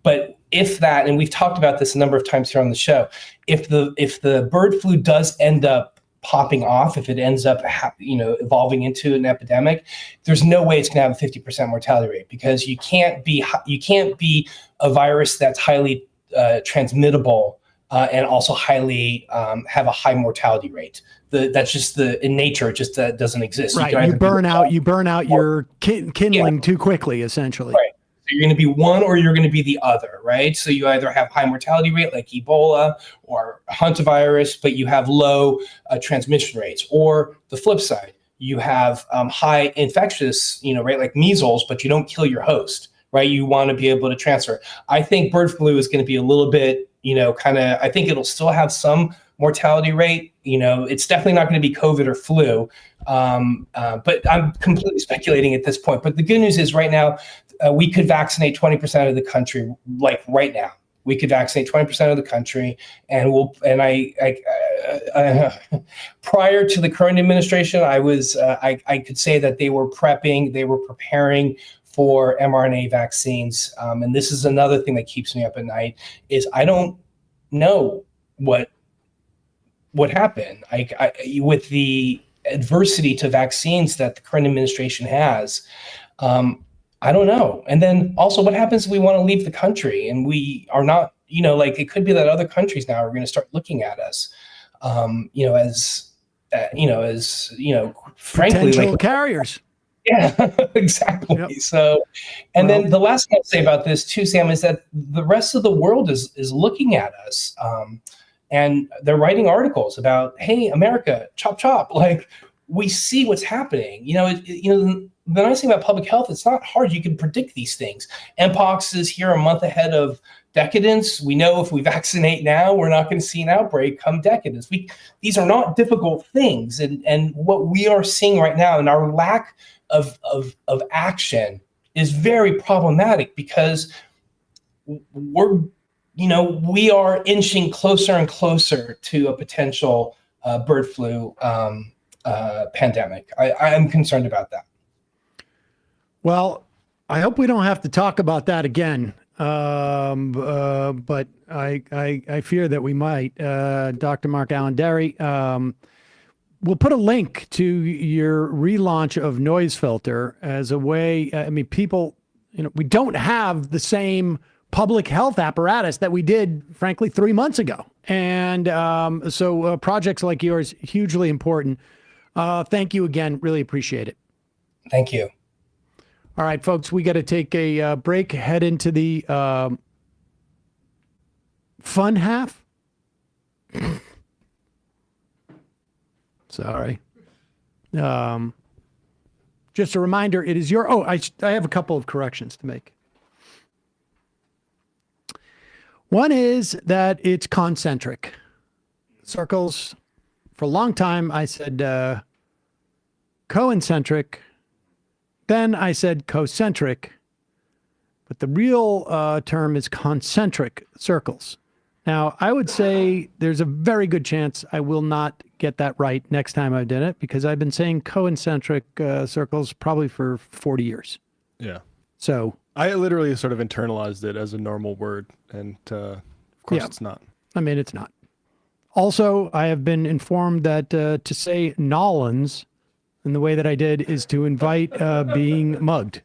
But if that, and we've talked about this a number of times here on the show, if the bird flu does end up popping off, if it ends up evolving into an epidemic, there's no way it's going to have a 50% mortality rate, because you can't be a virus that's highly transmittable and also highly have a high mortality rate. That's just in nature. It just doesn't exist. Right. You burn out your kindling too quickly, essentially. Right. So you're going to be one or you're going to be the other, right? So you either have high mortality rate like Ebola or hantavirus, but you have low transmission rates. Or the flip side, you have high infectious, right, like measles, but you don't kill your host, right? You want to be able to transfer. I think bird flu is going to be a little bit, I think it'll still have some mortality rate. It's definitely not going to be COVID or flu, but I'm completely speculating at this point. But the good news is right now, we could vaccinate 20% of the country, like right now. We could vaccinate 20% of the country, and prior to the current administration, I could say that they were preparing for mRNA vaccines. And this is another thing that keeps me up at night, is I don't know what happened. With the adversity to vaccines that the current administration has, I don't know. And then also, what happens if we want to leave the country and we are not, it could be that other countries now are going to start looking at us, frankly, potential carriers. Yeah, exactly. Yep. So, then the last thing I'll say about this too, Sam, is that the rest of the world is looking at us, and they're writing articles about, hey, America, chop chop. Like, we see what's happening. The nice thing about public health, it's not hard. You can predict these things. Mpox is here a month ahead of decadence. We know if we vaccinate now, we're not going to see an outbreak come decadence. These are not difficult things. And what we are seeing right now, and our lack of action, is very problematic, because we are inching closer and closer to a potential bird flu pandemic. I am concerned about that. Well, I hope we don't have to talk about that again. But I fear that we might. Dr. MarkAlain Dery, we'll put a link to your relaunch of NoiseFilter as a way. People, we don't have the same public health apparatus that we did, frankly, 3 months ago. And so projects like yours, hugely important. Thank you again. Really appreciate it. Thank you. All right, folks, we got to take a break, head into the fun half. Sorry. Just a reminder, it is your... I have a couple of corrections to make. One is that it's concentric. Circles, for a long time, I said concentric. Then I said concentric. but the real term is concentric circles. Now, I would say there's a very good chance I will not get that right next time I did it, because I've been saying concentric circles probably for 40 years. Yeah. So I literally sort of internalized it as a normal word, and of course it's not. I mean, it's not. Also, I have been informed that to say Nolans in the way that I did is to invite being mugged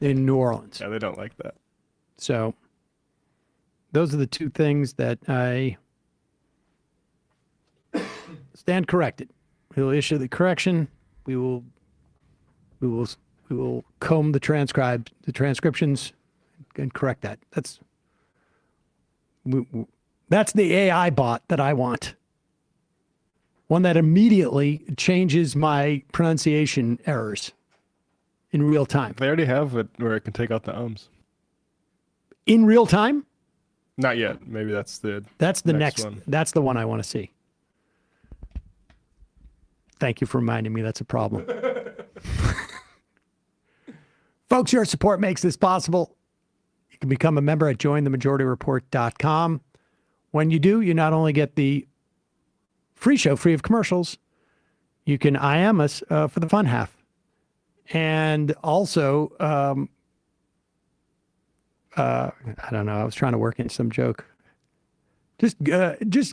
in New Orleans. Yeah, they don't like that. So those are the two things that I stand corrected. We will issue the correction. We will comb the transcriptions and correct that. That's the AI bot that I want. One that immediately changes my pronunciation errors in real time. They already have it where it can take out the ums. In real time? Not yet. Maybe that's the next one. That's the one I want to see. Thank you for reminding me that's a problem. Folks, your support makes this possible. You can become a member at jointhemajorityreport.com. When you do, you not only get the free show free of commercials, you can IM us for the fun half. And also, I don't know, I was trying to work in some joke. Just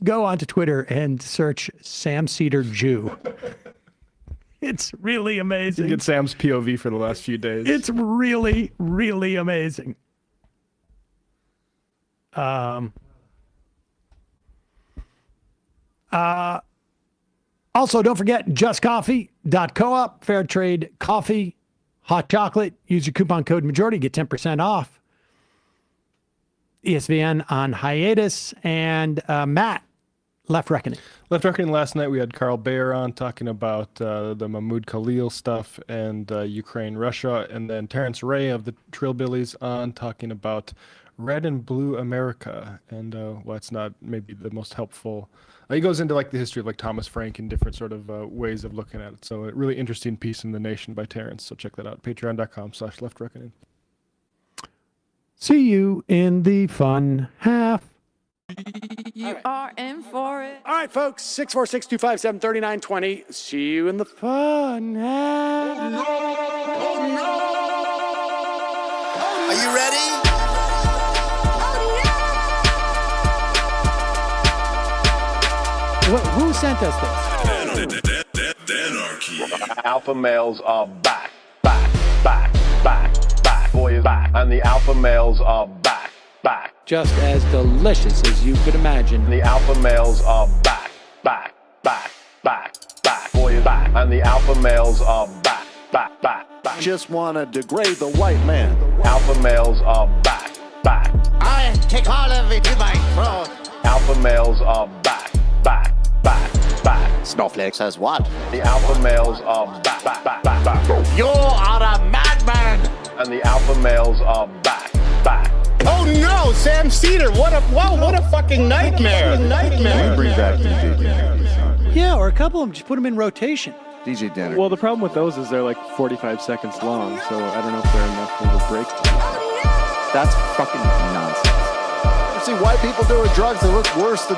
go onto Twitter and search Sam Seder Jew. It's really amazing. You get Sam's POV for the last few days. It's really, really amazing. Also, don't forget justcoffee.coop, fair trade coffee, hot chocolate. Use your coupon code majority, get 10% off. ESVN on hiatus, and Matt, Left Reckoning. Left Reckoning last night, we had Carl Bayer on talking about the Mahmoud Khalil stuff and Ukraine, Russia, and then Terrence Ray of the Trillbillies on talking about Red and Blue America, and why it's not maybe the most helpful. He goes into like the history of like Thomas Frank and different sort of ways of looking at it. So a really interesting piece in The Nation by Terrence. So check that out. Patreon.com/Left Reckoning. See you in the fun half. You are in for it. All right, folks, 646-257-3920. See you in the fun half. Are you ready? Who sent us this? Alpha males are back. Boy is back. And the alpha males are back. Just as delicious as you could imagine. The alpha males are back. Boy is back. And the alpha males are back. Just wanna degrade the white man. Alpha males are back. I take all of it in my throat. Alpha males are back. Snowflake says what? The alpha males are back. You are a madman. And the alpha males are back. Oh no, Sam Seder! What a fucking nightmare! Bring back DJ Dinner. Yeah, or a couple of them, just put them in rotation. DJ Dinner. Well, the problem with those is they're like 45 seconds long, so I don't know if they're enough of a break. That's fucking nonsense. You see white people doing drugs that look worse than